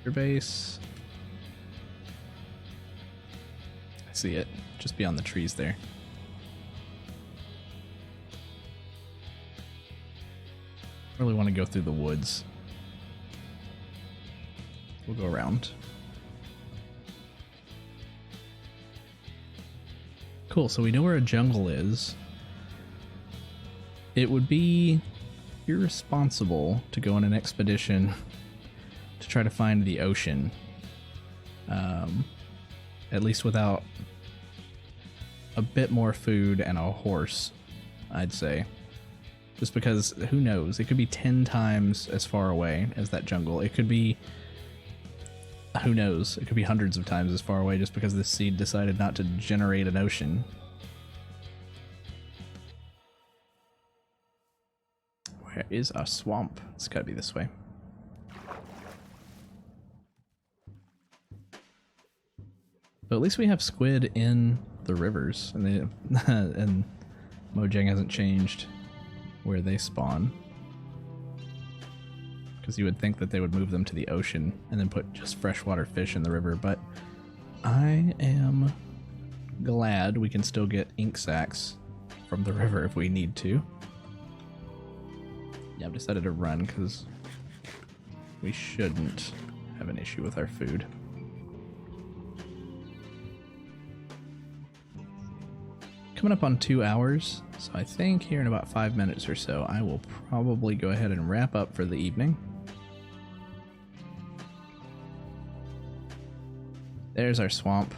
Your base. I see it, just beyond the trees there. Really want to go through the woods. We'll go around. Cool, so we know where a jungle is. It would be irresponsible to go on an expedition to try to find the ocean. At least without a bit more food and a horse, I'd say. Just because, who knows, it could be 10 times as far away as that jungle. It could be, who knows, it could be hundreds of times as far away just because this seed decided not to generate an ocean. Where is a swamp? It's gotta be this way. But at least we have squid in the rivers, and and Mojang hasn't changed where they spawn. Because you would think that they would move them to the ocean and then put just freshwater fish in the river, but I am glad we can still get ink sacs from the river if we need to. Yeah, I've decided to run because we shouldn't have an issue with our food. Coming up on 2 hours, so I think here in about 5 minutes or so, I will probably go ahead and wrap up for the evening. There's our swamp.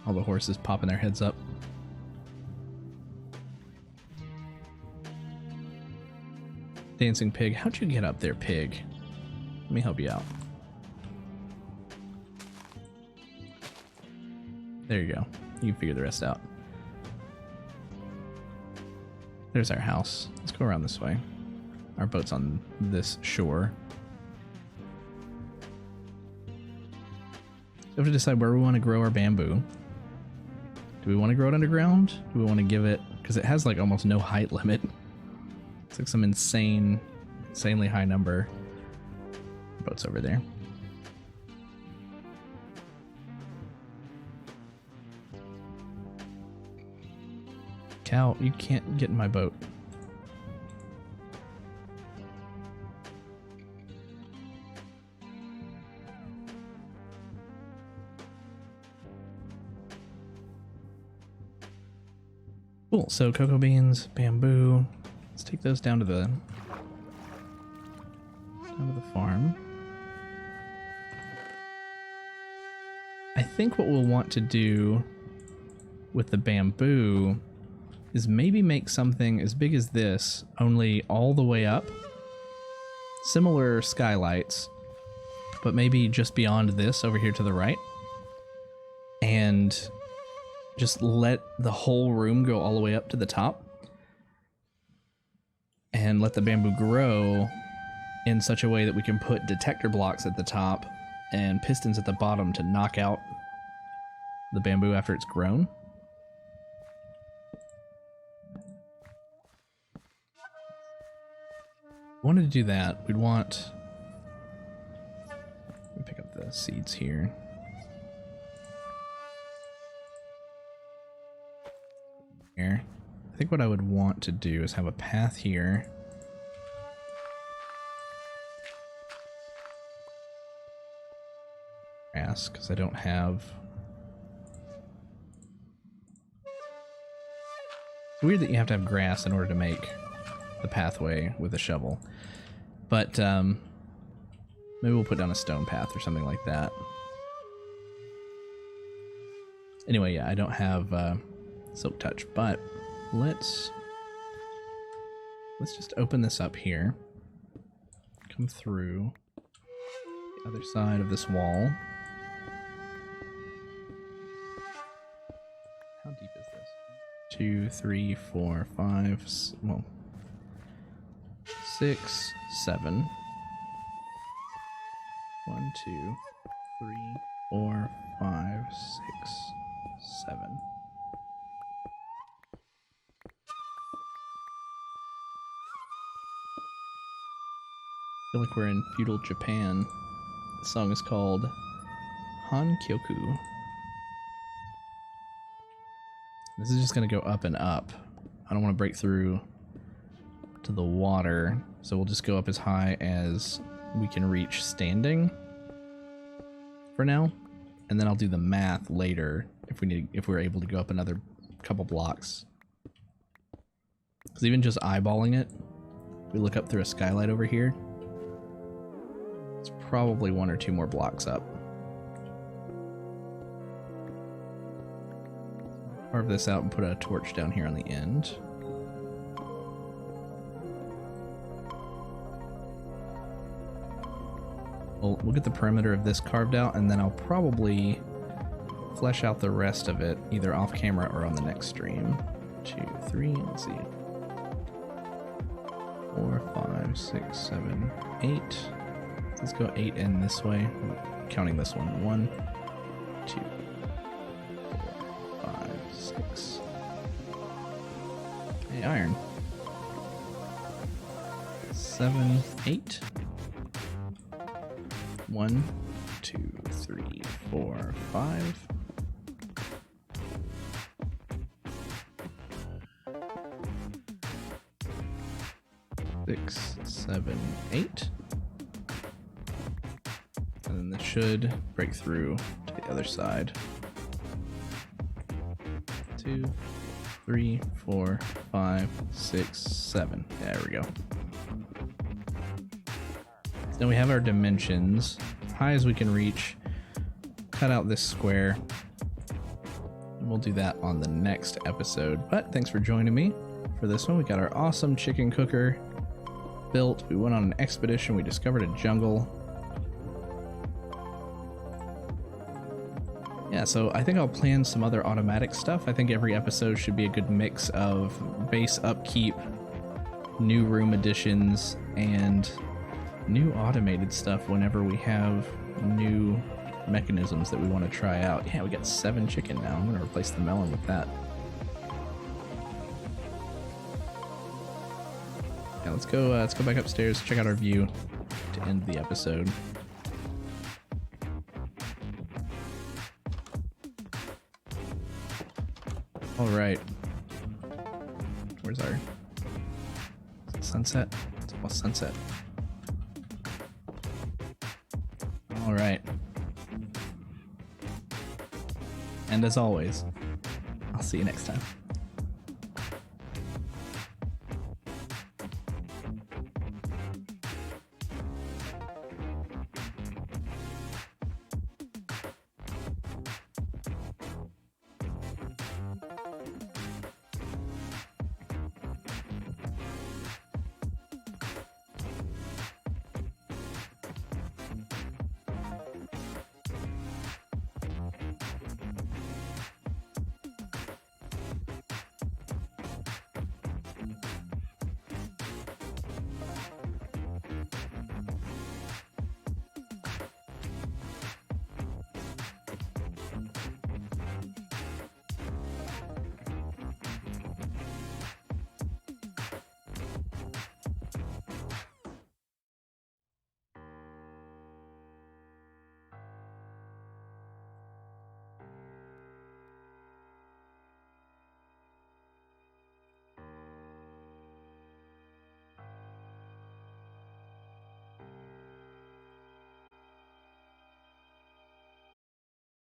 All the horses popping their heads up. Dancing pig, how'd you get up there, pig? Let me help you out. There you go. You can figure the rest out. There's our house. Let's go around this way. Our boat's on this shore. So we have to decide where we want to grow our bamboo. Do we want to grow it underground? Do we want to give it... because it has like almost no height limit. It's like some insanely high number. Our boat's over there. Cow, you can't get in my boat. Cool, so cocoa beans, bamboo. Let's take those down to the farm. I think what we'll want to do with the bamboo is maybe make something as big as this, only all the way up. Similar skylights, but maybe just beyond this over here to the right. And just let the whole room go all the way up to the top. And let the bamboo grow in such a way that we can put detector blocks at the top and pistons at the bottom to knock out the bamboo after it's grown. Wanted to do that, we'd want... Let me pick up the seeds here. Here. I think what I would want to do is have a path here. Grass, because I don't have... It's weird that you have to have grass in order to make the pathway with a shovel, but maybe we'll put down a stone path or something like that. Anyway, yeah, I don't have silk touch, but let's just open this up here, come through the other side of this wall. How deep is this? 2, 3, 4, 5, well, 6, 7. 1, 2, 3, 4, 5, 6, 7. feel like we're in feudal Japan. The song is called Han Kyoku. This is just gonna go up and up. I don't want to break through to the water, so we'll just go up as high as we can reach standing for now, and then I'll do the math later if we're able to go up another couple blocks. Because even just eyeballing it, if we look up through a skylight over here, it's probably 1 or 2 more blocks up. Carve this out and put a torch down here on the end. We'll get the perimeter of this carved out, and then I'll probably flesh out the rest of it either off camera or on the next stream. 2, 3, let's see. 4, 5, 6, 7, 8. Let's go 8 in this way. I'm counting this one. 1, 2, 4, 5, 6. Hey, iron. 7, 8. 1, 2, 3, 4, 5. 6, 7, 8. And then this should break through to the other side. 2, 3, 4, 5, 6, 7. There we go. Then we have our dimensions, high as we can reach. Cut out this square. And we'll do that on the next episode. But thanks for joining me for this one. We got our awesome chicken cooker built. We went on an expedition. We discovered a jungle. Yeah, so I think I'll plan some other automatic stuff. I think every episode should be a good mix of base upkeep, new room additions, and new automated stuff whenever we have new mechanisms that we want to try out. Yeah, we got 7 chicken now. I'm going to replace the melon with that. Yeah, let's go back upstairs, check out our view to end the episode. All right. Where's our sunset? It's almost sunset. All right. And as always, I'll see you next time.